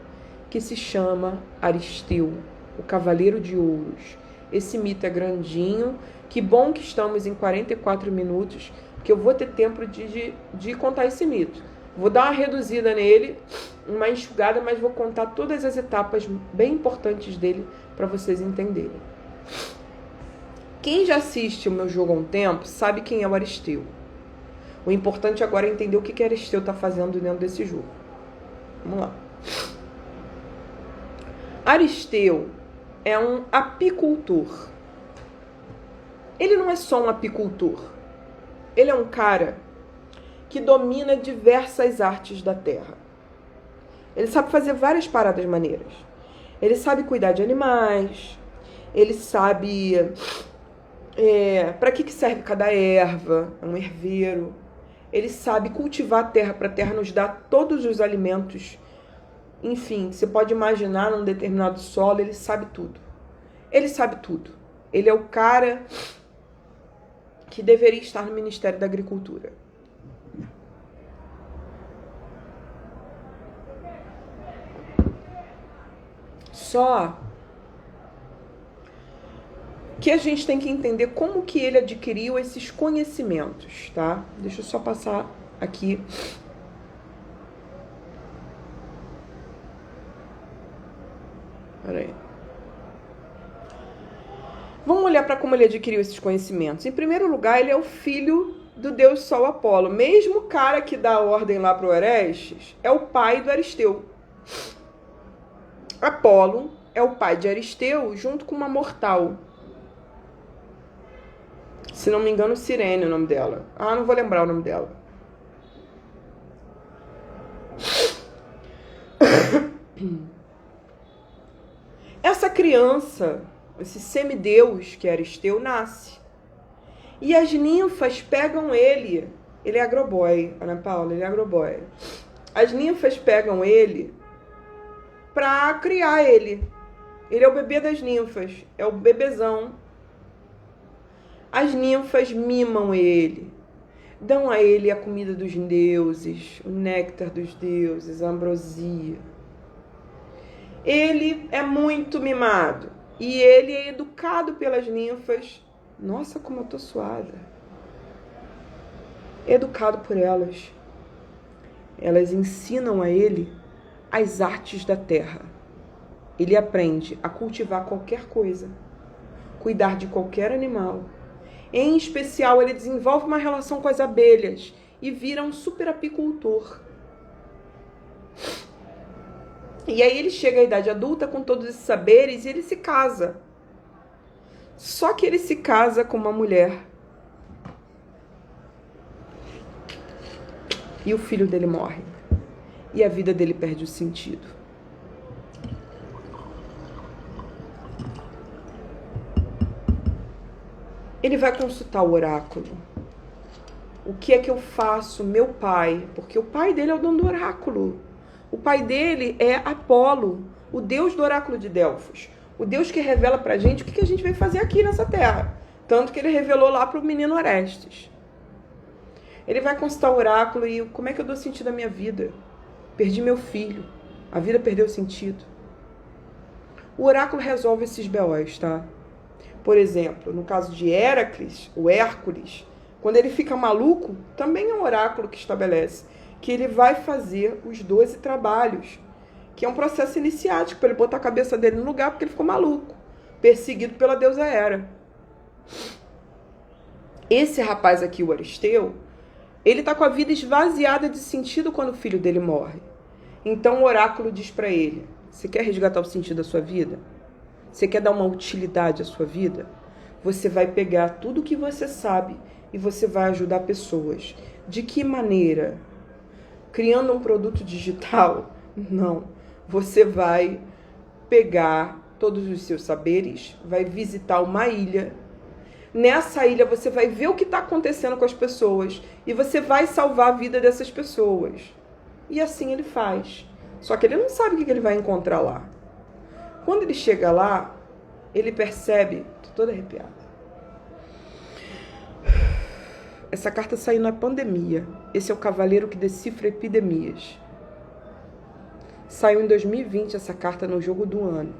que se chama Aristeu, o Cavaleiro de Ouros. Esse mito é grandinho, que bom que estamos em 44 minutos, porque eu vou ter tempo de contar esse mito. Vou dar uma reduzida nele, uma enxugada, mas vou contar todas as etapas bem importantes dele para vocês entenderem. Quem já assiste o meu jogo há um tempo sabe quem é o Aristeu. O importante agora é entender o que Aristeu está fazendo dentro desse jogo. Vamos lá. Aristeu é um apicultor. Ele não é só um apicultor. Ele é um cara que domina diversas artes da terra. Ele sabe fazer várias paradas maneiras. Ele sabe cuidar de animais. Ele sabe para que serve cada erva. É um herveiro. Ele sabe cultivar a terra para a terra nos dar todos os alimentos. Enfim, você pode imaginar num determinado solo, ele sabe tudo. Ele sabe tudo. Ele é o cara que deveria estar no Ministério da Agricultura. Só que a gente tem que entender como que ele adquiriu esses conhecimentos, tá? Deixa eu só passar aqui. Peraí. Vamos olhar para como ele adquiriu esses conhecimentos. Em primeiro lugar, ele é o filho do deus Sol Apolo. Mesmo cara que dá a ordem lá para o Orestes é o pai do Aristeu. Apolo é o pai de Aristeu junto com uma mortal. Se não me engano, Cirene é o nome dela. Não vou lembrar o nome dela. Essa criança, esse semideus que é Aristeu, nasce. E as ninfas pegam ele. Ele é agroboy, Ana Paula, ele é agroboy. As ninfas pegam ele para criar ele. Ele é o bebê das ninfas, é o bebezão. As ninfas mimam ele, dão a ele a comida dos deuses, o néctar dos deuses, a ambrosia. Ele é muito mimado e ele é educado pelas ninfas. Nossa, como eu tô suada. Educado por elas. Elas ensinam a ele as artes da terra. Ele aprende a cultivar qualquer coisa, cuidar de qualquer animal. Em especial, ele desenvolve uma relação com as abelhas e vira um super apicultor. E aí ele chega à idade adulta com todos esses saberes e ele se casa. Só que ele se casa com uma mulher. E o filho dele morre. E a vida dele perde o sentido. Ele vai consultar o oráculo. O que é que eu faço, meu pai? Porque o pai dele é o dono do oráculo. O pai dele é Apolo, o deus do oráculo de Delfos. O deus que revela pra gente o que a gente veio fazer aqui nessa terra. Tanto que ele revelou lá pro menino Orestes. Ele vai consultar o oráculo e como é que eu dou sentido à minha vida? Perdi meu filho. A vida perdeu sentido. O oráculo resolve esses B.O.s, tá? Por exemplo, no caso de Heracles, o Hércules, quando ele fica maluco, também é um oráculo que estabelece que ele vai fazer os 12 trabalhos, que é um processo iniciático para ele botar a cabeça dele no lugar porque ele ficou maluco, perseguido pela deusa Hera. Esse rapaz aqui, o Aristeu, ele está com a vida esvaziada de sentido quando o filho dele morre. Então o oráculo diz para ele: você quer resgatar o sentido da sua vida? Você quer dar uma utilidade à sua vida? Você vai pegar tudo o que você sabe e você vai ajudar pessoas. De que maneira? Criando um produto digital? Não. Você vai pegar todos os seus saberes, vai visitar uma ilha. Nessa ilha você vai ver o que está acontecendo com as pessoas e você vai salvar a vida dessas pessoas. E assim ele faz. Só que ele não sabe o que ele vai encontrar lá. Quando ele chega lá, ele percebe... Tô toda arrepiada. Essa carta saiu na pandemia. Esse é o cavaleiro que decifra epidemias. Saiu em 2020 essa carta no jogo do ano.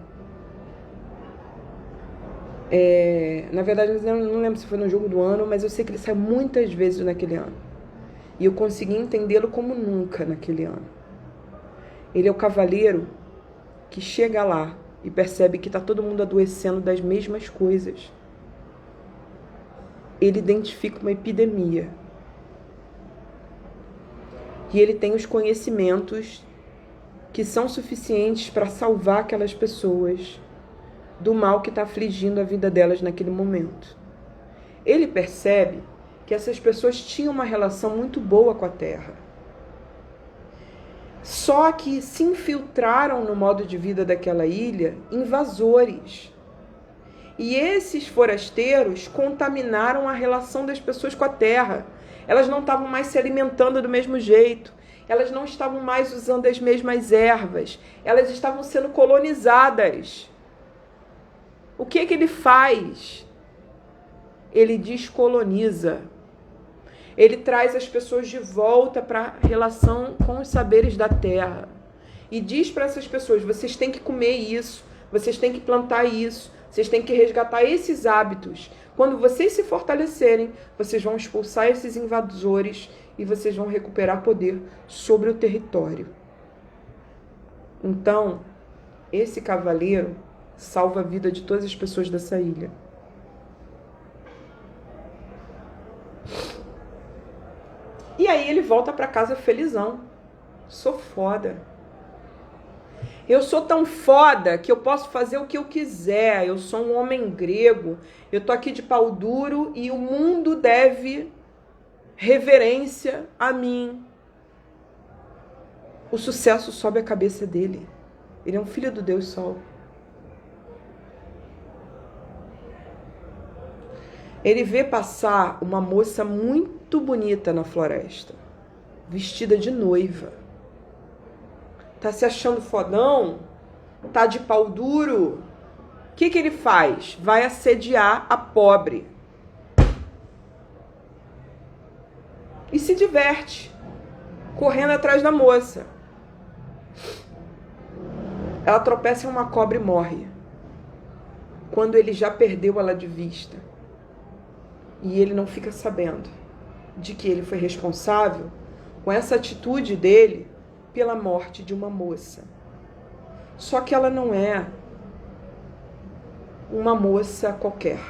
Na verdade, eu não lembro se foi no jogo do ano, mas eu sei que ele saiu muitas vezes naquele ano. E eu consegui entendê-lo como nunca naquele ano. Ele é o cavaleiro que chega lá e percebe que está todo mundo adoecendo das mesmas coisas. Ele identifica uma epidemia. E ele tem os conhecimentos que são suficientes para salvar aquelas pessoas do mal que está afligindo a vida delas naquele momento. Ele percebe que essas pessoas tinham uma relação muito boa com a terra. Só que se infiltraram no modo de vida daquela ilha invasores. E esses forasteiros contaminaram a relação das pessoas com a terra. Elas não estavam mais se alimentando do mesmo jeito. Elas não estavam mais usando as mesmas ervas. Elas estavam sendo colonizadas. O que ele faz? Ele descoloniza. Ele traz as pessoas de volta para a relação com os saberes da terra. E diz para essas pessoas, vocês têm que comer isso, vocês têm que plantar isso, vocês têm que resgatar esses hábitos. Quando vocês se fortalecerem, vocês vão expulsar esses invasores e vocês vão recuperar poder sobre o território. Então, esse cavaleiro salva a vida de todas as pessoas dessa ilha. E aí ele volta para casa felizão. Sou foda. Eu sou tão foda que eu posso fazer o que eu quiser. Eu sou um homem grego. Eu tô aqui de pau duro e o mundo deve reverência a mim. O sucesso sobe a cabeça dele. Ele é um filho do Deus Sol. Ele vê passar uma moça muito bonita na floresta, vestida de noiva. Tá se achando fodão? Tá de pau duro? O que ele faz? Vai assediar a pobre. E se diverte, correndo atrás da moça. Ela tropeça em uma cobra e morre. Quando ele já perdeu ela de vista. E ele não fica sabendo de que ele foi responsável com essa atitude dele pela morte de uma moça. Só que ela não é uma moça qualquer.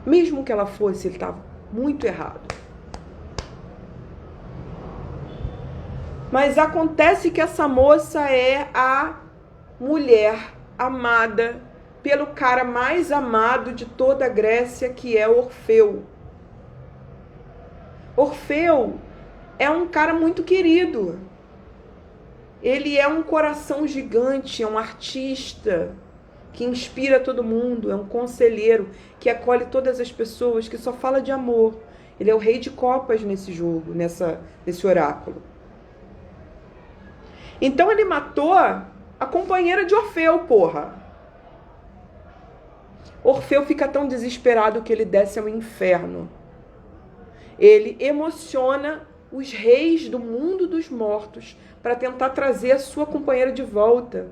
Mesmo que ela fosse, ele estava muito errado. Mas acontece que essa moça é a mulher amada pelo cara mais amado de toda a Grécia, que é Orfeu. Orfeu é um cara muito querido. Ele é um coração gigante, é um artista que inspira todo mundo, é um conselheiro que acolhe todas as pessoas, que só fala de amor. Ele é o rei de copas nesse jogo, nesse oráculo. Então ele matou a companheira de Orfeu, porra. Orfeu fica tão desesperado que ele desce ao inferno. Ele emociona os reis do mundo dos mortos para tentar trazer a sua companheira de volta,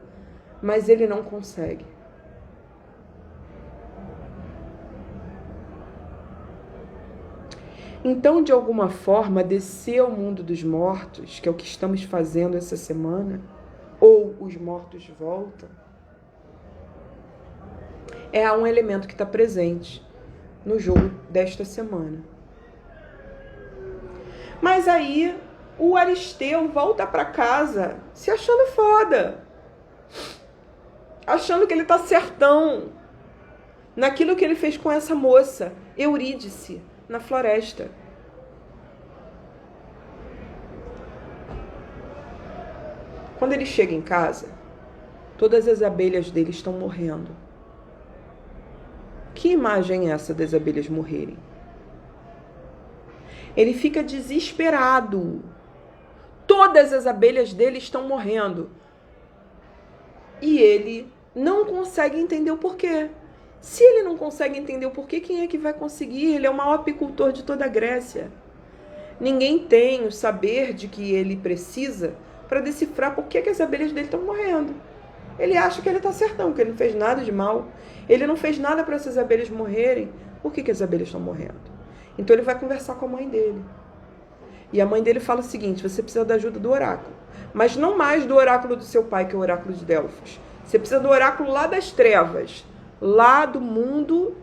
mas ele não consegue. Então, de alguma forma, descer ao mundo dos mortos, que é o que estamos fazendo essa semana, ou os mortos voltam, é um elemento que está presente no jogo desta semana. Mas aí o Aristeu volta para casa se achando foda, achando que ele tá certão naquilo que ele fez com essa moça, Eurídice, na floresta. Quando ele chega em casa, todas as abelhas dele estão morrendo. Que imagem é essa das abelhas morrerem? Ele fica desesperado. Todas as abelhas dele estão morrendo. E ele não consegue entender o porquê. Se ele não consegue entender o porquê, quem é que vai conseguir? Ele é o maior apicultor de toda a Grécia. Ninguém tem o saber de que ele precisa para decifrar por que as abelhas dele estão morrendo. Ele acha que ele está certão, que ele não fez nada de mal. Ele não fez nada para essas abelhas morrerem. Por que as abelhas estão morrendo? Então ele vai conversar com a mãe dele. E a mãe dele fala o seguinte: você precisa da ajuda do oráculo. Mas não mais do oráculo do seu pai, que é o oráculo de Delfos. Você precisa do oráculo lá das trevas. Lá do mundo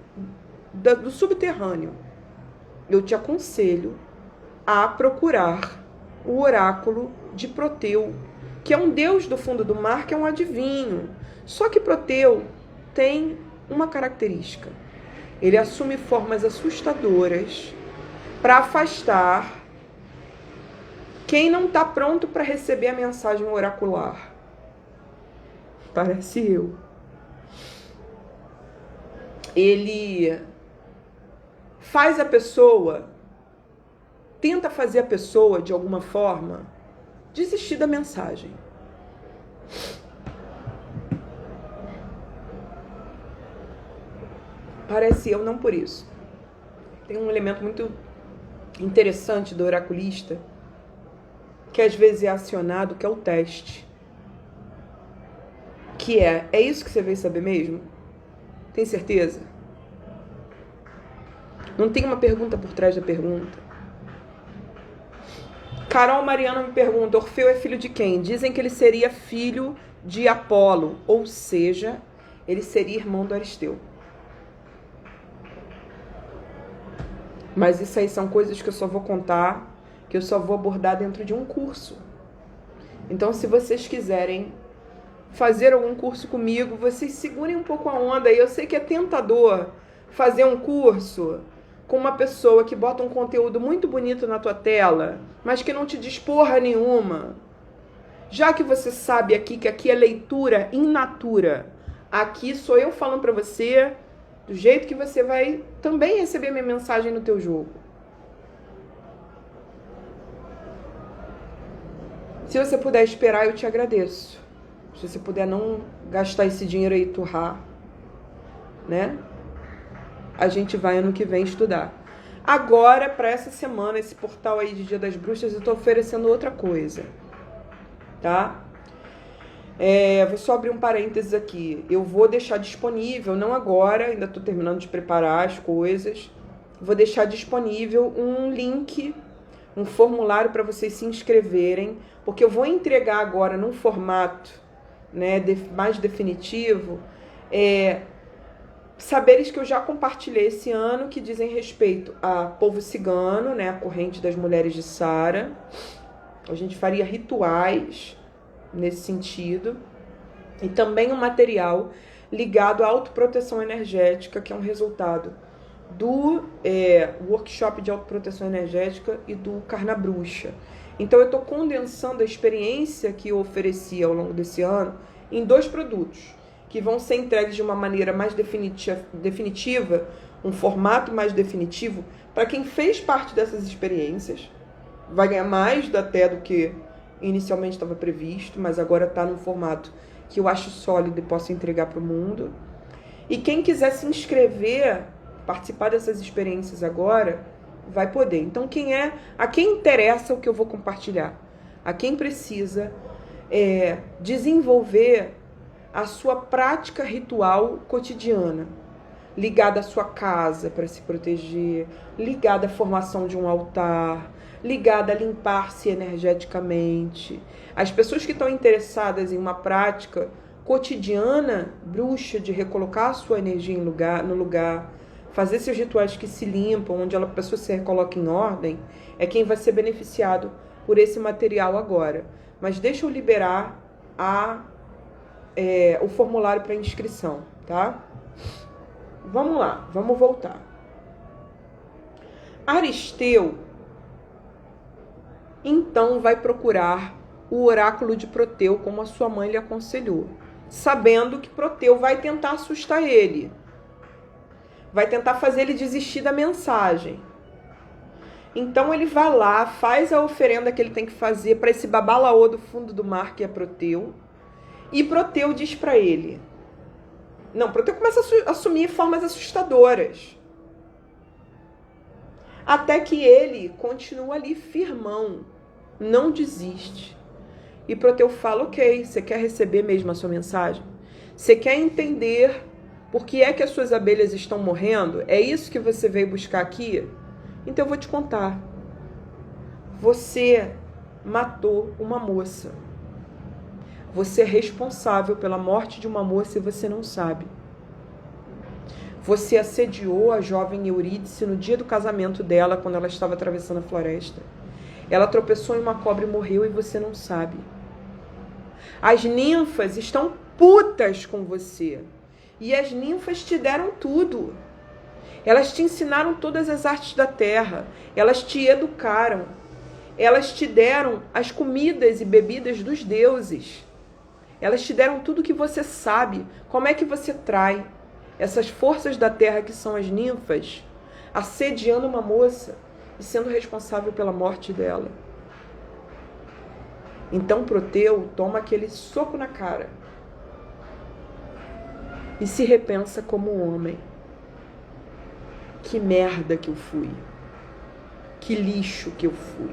do subterrâneo. Eu te aconselho a procurar o oráculo de Proteu, que é um deus do fundo do mar, que é um adivinho. Só que Proteu tem uma característica. Ele assume formas assustadoras para afastar quem não está pronto para receber a mensagem oracular. Parece eu. Ele faz a pessoa, tenta fazer a pessoa, de alguma forma, desistir da mensagem. parece eu, não por isso. Tem um elemento muito interessante do oraculista, que às vezes é acionado, que é o teste. Que é isso que você veio saber mesmo? Tem certeza? Não tem uma pergunta por trás da pergunta. Carol Mariana me pergunta, Orfeu é filho de quem? Dizem que ele seria filho de Apolo, ou seja, ele seria irmão do Aristeu. Mas isso aí são coisas que eu só vou contar, que eu só vou abordar dentro de um curso. Então, se vocês quiserem fazer algum curso comigo, vocês segurem um pouco a onda. E eu sei que é tentador fazer um curso com uma pessoa que bota um conteúdo muito bonito na tua tela, mas que não te diz porra nenhuma. Já que você sabe aqui que aqui é leitura in natura, aqui sou eu falando pra você do jeito que você vai também receber minha mensagem no teu jogo. Se você puder esperar, eu te agradeço. Se você puder não gastar esse dinheiro aí, turrar, né? A gente vai ano que vem estudar. Agora, para essa semana, esse portal aí de Dia das Bruxas, eu tô oferecendo outra coisa, tá? Vou só abrir um parênteses aqui. Eu vou deixar disponível, não agora, ainda tô terminando de preparar as coisas. Vou deixar disponível um link, um formulário para vocês se inscreverem, porque eu vou entregar agora num formato, né, mais definitivo, saberes que eu já compartilhei esse ano que dizem respeito a povo cigano, né, a corrente das mulheres de Sara. A gente faria rituais nesse sentido. E também um material ligado à autoproteção energética, que é um resultado do workshop de autoproteção energética e do Carnabruxa. Então eu estou condensando a experiência que eu ofereci ao longo desse ano em 2 produtos, que vão ser entregues de uma maneira mais definitiva, um formato mais definitivo, para quem fez parte dessas experiências. Vai ganhar mais até do que inicialmente estava previsto, mas agora está num formato que eu acho sólido e posso entregar para o mundo. E quem quiser se inscrever, participar dessas experiências agora, vai poder. Então, a quem interessa o que eu vou compartilhar? A quem precisa desenvolver a sua prática ritual cotidiana, ligada à sua casa para se proteger, ligada à formação de um altar, ligada a limpar-se energeticamente. As pessoas que estão interessadas em uma prática cotidiana, bruxa, de recolocar a sua energia no lugar, fazer seus rituais que se limpam, onde a pessoa se recoloca em ordem, é quem vai ser beneficiado por esse material agora. Mas deixa eu liberar o formulário para inscrição, tá? Vamos lá, vamos voltar. Aristeu, então, vai procurar o oráculo de Proteu, como a sua mãe lhe aconselhou, sabendo que Proteu vai tentar assustar ele, vai tentar fazer ele desistir da mensagem. Então ele vai lá, faz a oferenda que ele tem que fazer para esse babalaô do fundo do mar, que é Proteu, e Proteu diz para ele... Não, Proteu começa a assumir formas assustadoras, até que ele continua ali firmão, não desiste. E Proteu fala, ok, você quer receber mesmo a sua mensagem? Você quer entender por que é que as suas abelhas estão morrendo? É isso que você veio buscar aqui? Então eu vou te contar. Você matou uma moça. Você é responsável pela morte de uma moça e você não sabe. Você assediou a jovem Eurídice no dia do casamento dela, quando ela estava atravessando a floresta. Ela tropeçou em uma cobra e morreu e você não sabe. As ninfas estão putas com você. E as ninfas te deram tudo. Elas te ensinaram todas as artes da terra. Elas te educaram. Elas te deram as comidas e bebidas dos deuses. Elas te deram tudo que você sabe. Como é que você trai essas forças da terra que são as ninfas, assediando uma moça e sendo responsável pela morte dela? Então Proteu toma aquele soco na cara e se repensa como homem. Que merda que eu fui. Que lixo que eu fui.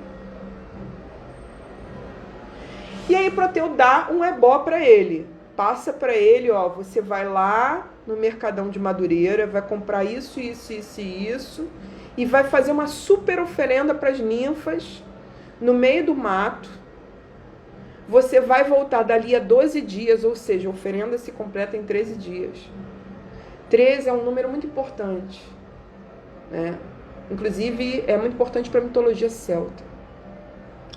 E aí Proteu dá um ebó para ele. Passa para ele, ó, você vai lá no Mercadão de Madureira, vai comprar isso, isso, isso e isso, e vai fazer uma super oferenda para as ninfas no meio do mato. Você vai voltar dali a 12 dias, ou seja, a oferenda se completa em 13 dias. 13 é um número muito importante, né? Inclusive, é muito importante para a mitologia celta.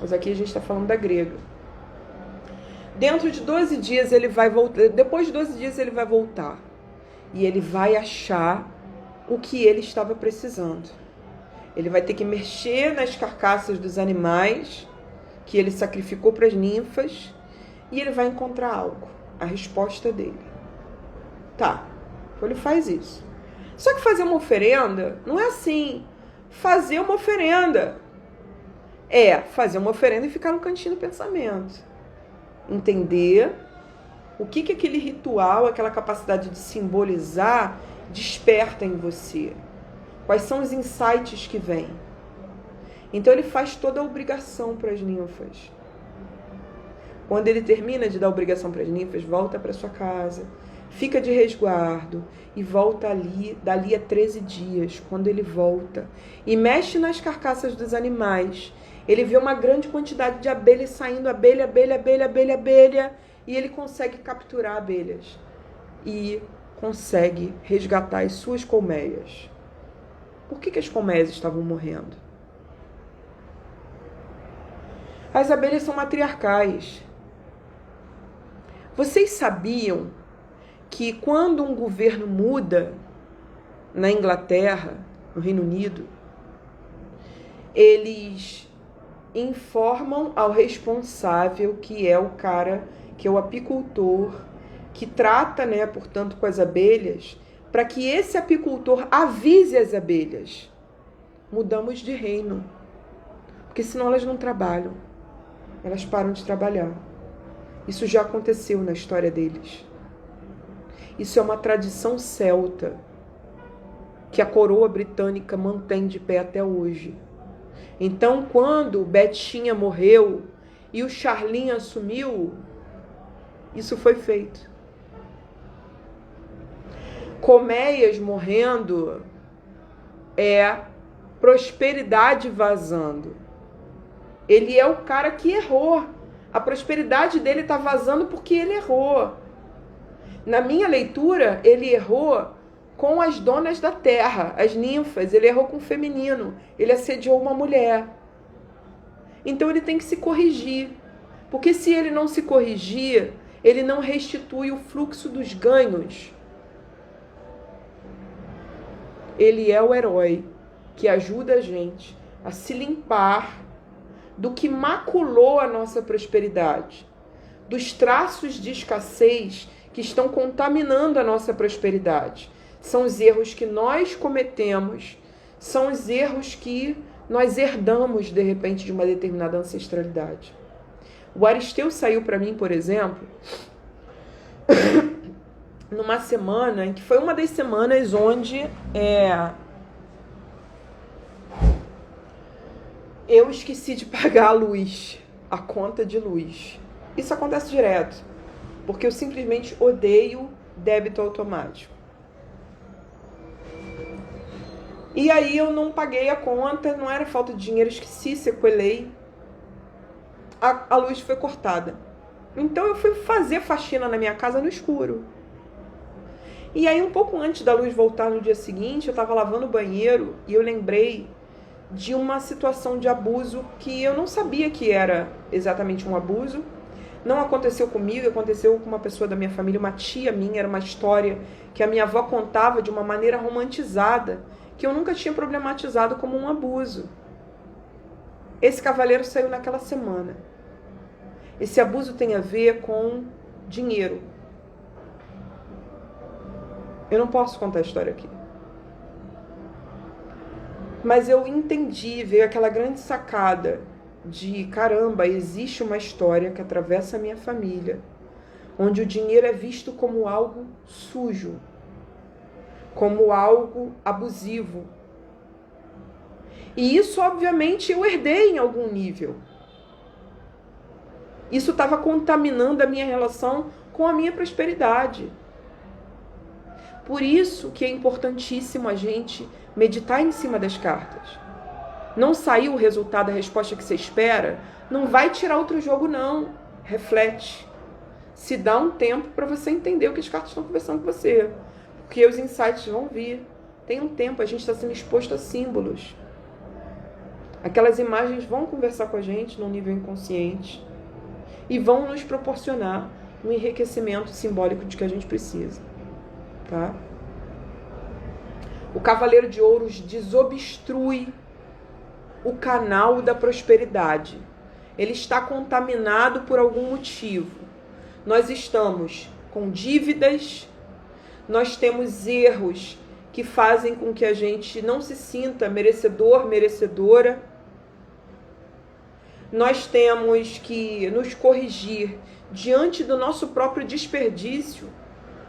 Mas aqui a gente está falando da grega. Dentro de 12 dias ele vai voltar. Depois de 12 dias ele vai voltar. E ele vai achar o que ele estava precisando. Ele vai ter que mexer nas carcaças dos animais que ele sacrificou para as ninfas. E ele vai encontrar algo. A resposta dele. Tá. Então ele faz isso. Só que fazer uma oferenda não é assim. Fazer uma oferenda. É fazer uma oferenda e ficar no cantinho do pensamento. Entender o que aquele ritual, aquela capacidade de simbolizar desperta em você. Quais são os insights que vêm. Então ele faz toda a obrigação para as ninfas. Quando ele termina de dar a obrigação para as ninfas, volta para sua casa, fica de resguardo e volta dali a 13 dias, quando ele volta e mexe nas carcaças dos animais. Ele vê uma grande quantidade de abelhas saindo, abelha, e ele consegue capturar abelhas e consegue resgatar as suas colmeias. Por que as colmeias estavam morrendo? As abelhas são matriarcais. Vocês sabiam que quando um governo muda na Inglaterra, no Reino Unido, eles informam ao responsável, que é o cara, que é o apicultor, que trata, né, portanto, com as abelhas, para que esse apicultor avise as abelhas. Mudamos de reino, porque senão elas não trabalham, elas param de trabalhar. Isso já aconteceu na história deles. Isso é uma tradição celta que a coroa britânica mantém de pé até hoje. Então, quando Betinha morreu e o Charlinho assumiu, isso foi feito. Colmeias morrendo é prosperidade vazando. Ele é o cara que errou. A prosperidade dele está vazando porque ele errou. Na minha leitura, ele errou com as donas da terra, as ninfas. Ele errou com o feminino. Ele assediou uma mulher. Então ele tem que se corrigir. Porque se ele não se corrigir, ele não restitui o fluxo dos ganhos. Ele é o herói que ajuda a gente a se limpar do que maculou a nossa prosperidade, dos traços de escassez que estão contaminando a nossa prosperidade. São os erros que nós cometemos, são os erros que nós herdamos, de repente, de uma determinada ancestralidade. O Aristeu saiu para mim, por exemplo, numa semana, que foi uma das semanas onde eu esqueci de pagar a luz, a conta de luz. Isso acontece direto, porque eu simplesmente odeio débito automático. E aí eu não paguei a conta, não era falta de dinheiro, esqueci, sequelei. A luz foi cortada. Então eu fui fazer faxina na minha casa no escuro. E aí um pouco antes da luz voltar no dia seguinte, eu estava lavando o banheiro e eu lembrei de uma situação de abuso que eu não sabia que era exatamente um abuso. Não aconteceu comigo, aconteceu com uma pessoa da minha família, uma tia minha. Era uma história que a minha avó contava de uma maneira romantizada, que eu nunca tinha problematizado como um abuso. Esse cavaleiro saiu naquela semana. Esse abuso tem a ver com dinheiro. Eu não posso contar a história aqui. Mas eu entendi, veio aquela grande sacada de, caramba, existe uma história que atravessa a minha família, onde o dinheiro é visto como algo sujo, como algo abusivo, E isso, obviamente, eu herdei em algum nível. Isso estava contaminando a minha relação com a minha prosperidade. Por isso que é importantíssimo a gente meditar em cima das cartas. Não saiu o resultado, a resposta que você espera, não vai tirar outro jogo, não. Reflete. Se dá um tempo para você entender o que as cartas estão conversando com você. Porque os insights vão vir. Tem um tempo, a gente está sendo exposto a símbolos. Aquelas imagens vão conversar com a gente no nível inconsciente e vão nos proporcionar um enriquecimento simbólico de que a gente precisa. Tá? O Cavaleiro de Ouros desobstrui o canal da prosperidade. Ele está contaminado por algum motivo. Nós estamos com dívidas, nós temos erros que fazem com que a gente não se sinta merecedor, merecedora. Nós temos que nos corrigir diante do nosso próprio desperdício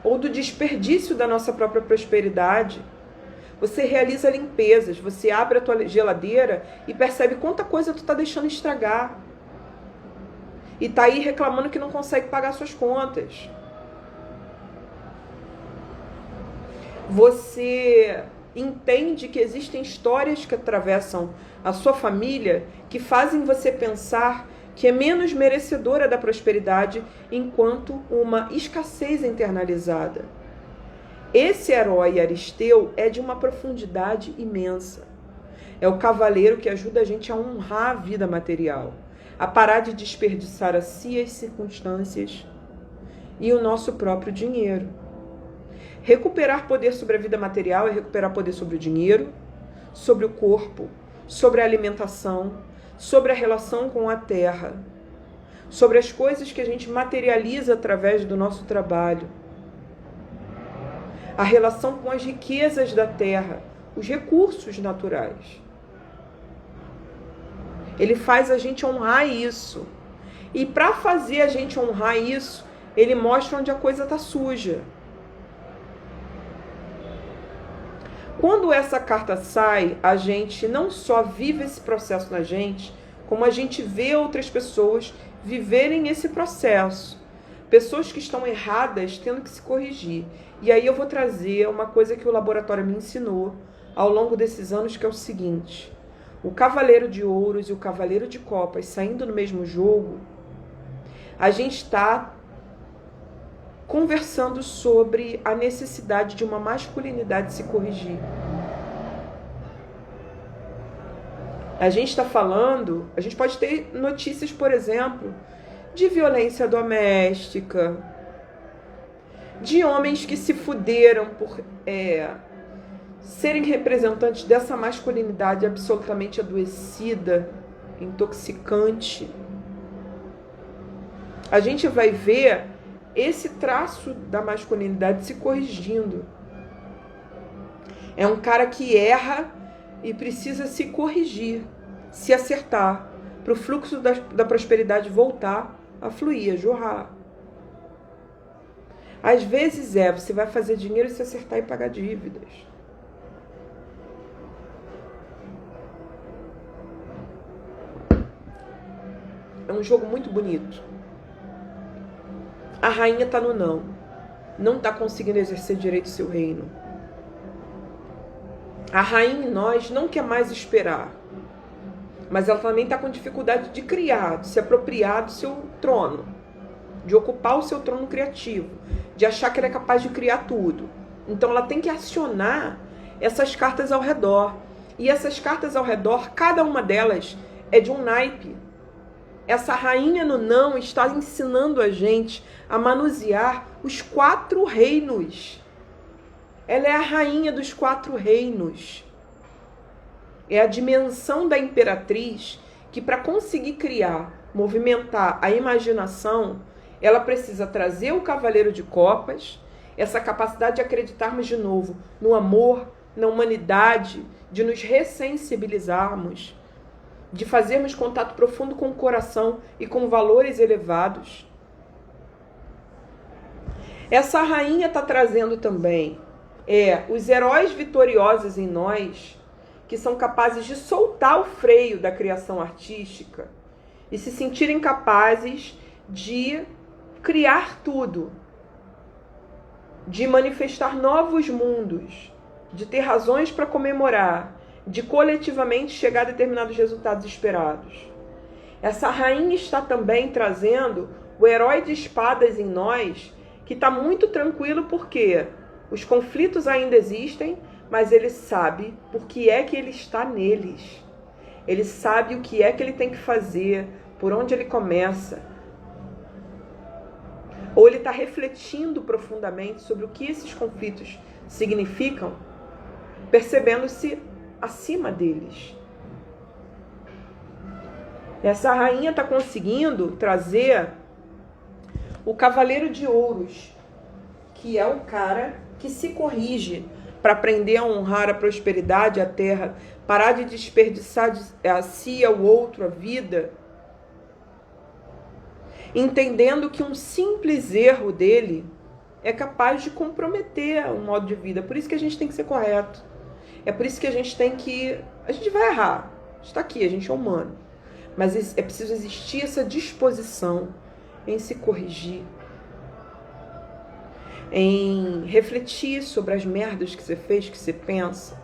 ou do desperdício da nossa própria prosperidade. Você realiza limpezas, você abre a tua geladeira e percebe quanta coisa tu está deixando estragar. E tá aí reclamando que não consegue pagar suas contas. Você entende que existem histórias que atravessam a sua família que fazem você pensar que é menos merecedora da prosperidade enquanto uma escassez internalizada. Esse herói Aristeu é de uma profundidade imensa. É o cavaleiro que ajuda a gente a honrar a vida material, a parar de desperdiçar a si as circunstâncias e o nosso próprio dinheiro. Recuperar poder sobre a vida material é recuperar poder sobre o dinheiro, sobre o corpo, sobre a alimentação, sobre a relação com a terra, sobre as coisas que a gente materializa através do nosso trabalho, a relação com as riquezas da terra, os recursos naturais. Ele faz a gente honrar isso. E para fazer a gente honrar isso, ele mostra onde a coisa está suja. Quando essa carta sai, a gente não só vive esse processo na gente, como a gente vê outras pessoas viverem esse processo. Pessoas que estão erradas tendo que se corrigir. E aí eu vou trazer uma coisa que o laboratório me ensinou ao longo desses anos, que é o seguinte: o Cavaleiro de Ouros e o Cavaleiro de Copas saindo no mesmo jogo, a gente está conversando sobre a necessidade de uma masculinidade se corrigir. A gente está falando, a gente pode ter notícias, por exemplo, de violência doméstica, de homens que se fuderam por serem representantes dessa masculinidade absolutamente adoecida, intoxicante. A gente vai ver esse traço da masculinidade se corrigindo. É um cara que erra e precisa se corrigir, se acertar, para o fluxo da prosperidade voltar a fluir, a jorrar. Às vezes você vai fazer dinheiro se acertar e pagar dívidas. É um jogo muito bonito. A rainha está no não está conseguindo exercer direito o seu reino. A rainha em nós não quer mais esperar, mas ela também está com dificuldade de criar, de se apropriar do seu trono, de ocupar o seu trono criativo, de achar que ela é capaz de criar tudo. Então ela tem que acionar essas cartas ao redor. E essas cartas ao redor, cada uma delas é de um naipe. Essa rainha no não está ensinando a gente a manusear os 4 reinos. Ela é a rainha dos 4 reinos. É a dimensão da imperatriz que, para conseguir criar, movimentar a imaginação, ela precisa trazer o Cavaleiro de Copas, essa capacidade de acreditarmos de novo no amor, na humanidade, de nos ressensibilizarmos, de fazermos contato profundo com o coração e com valores elevados. Essa rainha está trazendo também os heróis vitoriosos em nós que são capazes de soltar o freio da criação artística e se sentirem capazes de criar tudo, de manifestar novos mundos, de ter razões para comemorar, de coletivamente chegar a determinados resultados esperados. Essa rainha está também trazendo o herói de espadas em nós, que está muito tranquilo porque os conflitos ainda existem, mas ele sabe por que é que ele está neles. Ele sabe o que é que ele tem que fazer, por onde ele começa. Ou ele está refletindo profundamente sobre o que esses conflitos significam, percebendo-se acima deles. Essa rainha está conseguindo trazer o cavaleiro de ouros, que é o cara que se corrige para aprender a honrar a prosperidade, a terra, parar de desperdiçar a si, ao outro, a vida, entendendo que um simples erro dele é capaz de comprometer o modo de vida. Por isso que a gente tem que ser correto. É por isso que a gente tem que... A gente vai errar. A gente está aqui, a gente é humano. Mas é preciso existir essa disposição em se corrigir, em refletir sobre as merdas que você fez, que você pensa,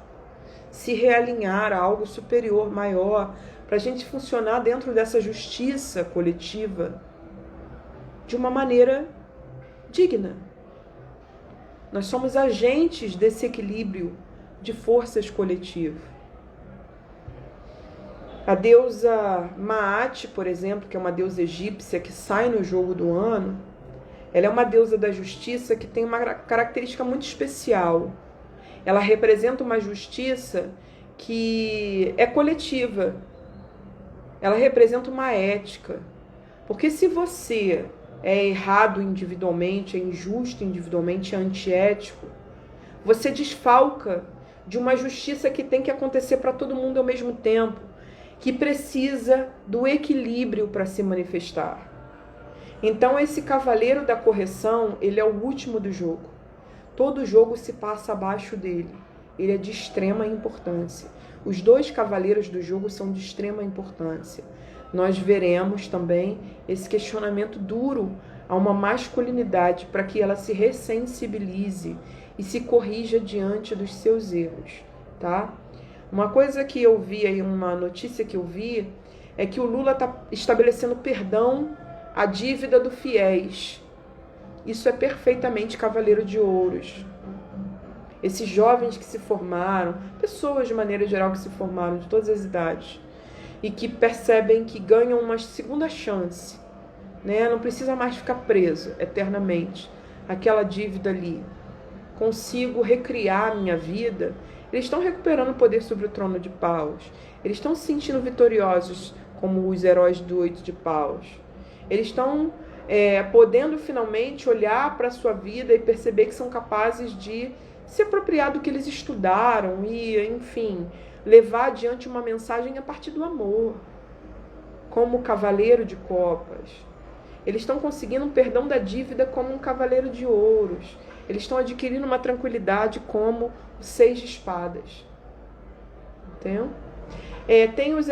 se realinhar a algo superior, maior, para a gente funcionar dentro dessa justiça coletiva de uma maneira digna. Nós somos agentes desse equilíbrio de forças coletivo. A deusa Maat, por exemplo, que é uma deusa egípcia que sai no jogo do ano, ela é uma deusa da justiça que tem uma característica muito especial. Ela representa uma justiça que é coletiva. Ela representa uma ética. Porque se você é errado individualmente, é injusto individualmente, é antiético, você desfalca de uma justiça que tem que acontecer para todo mundo ao mesmo tempo, que precisa do equilíbrio para se manifestar. Então esse cavaleiro da correção, ele é o último do jogo. Todo jogo se passa abaixo dele. Ele é de extrema importância. Os dois cavaleiros do jogo são de extrema importância. Nós veremos também esse questionamento duro a uma masculinidade para que ela se ressensibilize e se corrija diante dos seus erros, tá? Uma coisa que eu vi aí, uma notícia que eu vi, é que o Lula está estabelecendo perdão à dívida do FIES. Isso é perfeitamente cavaleiro de ouros. Esses jovens que se formaram, pessoas de maneira geral que se formaram de todas as idades, e que percebem que ganham uma segunda chance, né? Não precisa mais ficar preso eternamente aquela dívida ali. Consigo recriar a minha vida. Eles estão recuperando o poder sobre o trono de paus. Eles estão se sentindo vitoriosos como os heróis do 8 de paus. Eles estão podendo finalmente olhar para a sua vida e perceber que são capazes de se apropriar do que eles estudaram e, enfim, levar adiante uma mensagem a partir do amor, como o cavaleiro de copas. Eles estão conseguindo um perdão da dívida como um cavaleiro de ouros. Eles estão adquirindo uma tranquilidade como o 6 de espadas. Entendeu? Tem os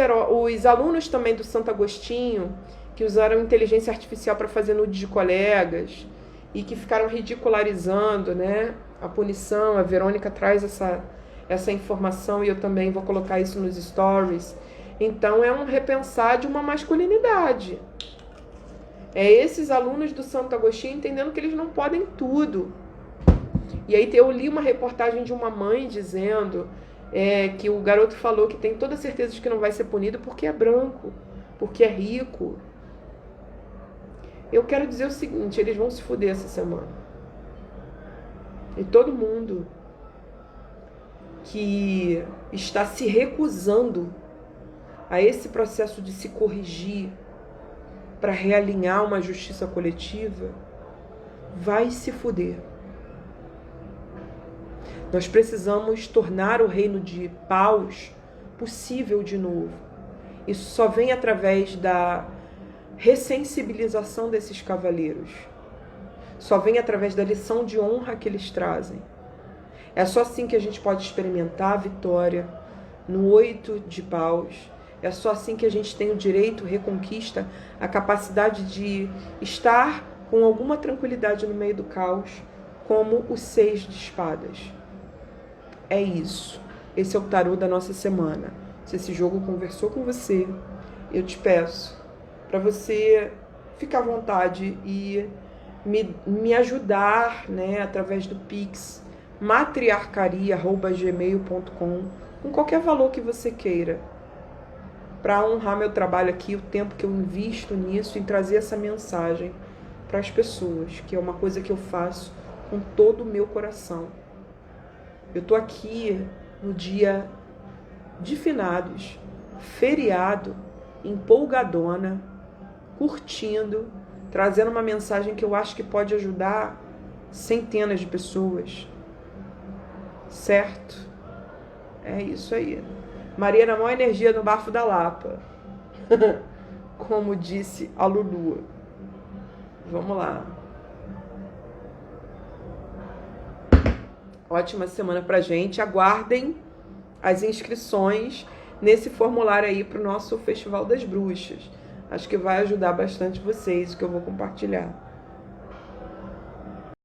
alunos também do Santo Agostinho, que usaram inteligência artificial para fazer nudes de colegas e que ficaram ridicularizando, né, a punição. A Verônica traz essa informação e eu também vou colocar isso nos stories. Então é um repensar de uma masculinidade. É esses alunos do Santo Agostinho entendendo que eles não podem tudo. E aí eu li uma reportagem de uma mãe dizendo que o garoto falou que tem toda certeza de que não vai ser punido porque é branco, porque é rico. Eu quero dizer o seguinte, eles vão se fuder essa semana. E todo mundo que está se recusando a esse processo de se corrigir para realinhar uma justiça coletiva, vai se fuder. Nós precisamos tornar o reino de paus possível de novo. Isso só vem através da ressensibilização desses cavaleiros. Só vem através da lição de honra que eles trazem. É só assim que a gente pode experimentar a vitória no 8 de paus. É só assim que a gente tem o direito, reconquista a capacidade de estar com alguma tranquilidade no meio do caos, como o 6 de espadas. É isso. Esse é o tarô da nossa semana. Se esse jogo conversou com você, eu te peço para você ficar à vontade e me ajudar, né, através do Pix, matriarcaria@gmail.com, com qualquer valor que você queira, para honrar meu trabalho aqui, o tempo que eu invisto nisso, em trazer essa mensagem para as pessoas, que é uma coisa que eu faço com todo o meu coração. Eu tô aqui no dia de finados, feriado, empolgadona, curtindo, trazendo uma mensagem que eu acho que pode ajudar centenas de pessoas. Certo? É isso aí. Maria na maior energia no bafo da Lapa. Como disse a Lulu. Vamos lá. Ótima semana pra gente. Aguardem as inscrições nesse formulário aí pro nosso Festival das Bruxas. Acho que vai ajudar bastante vocês, o que eu vou compartilhar.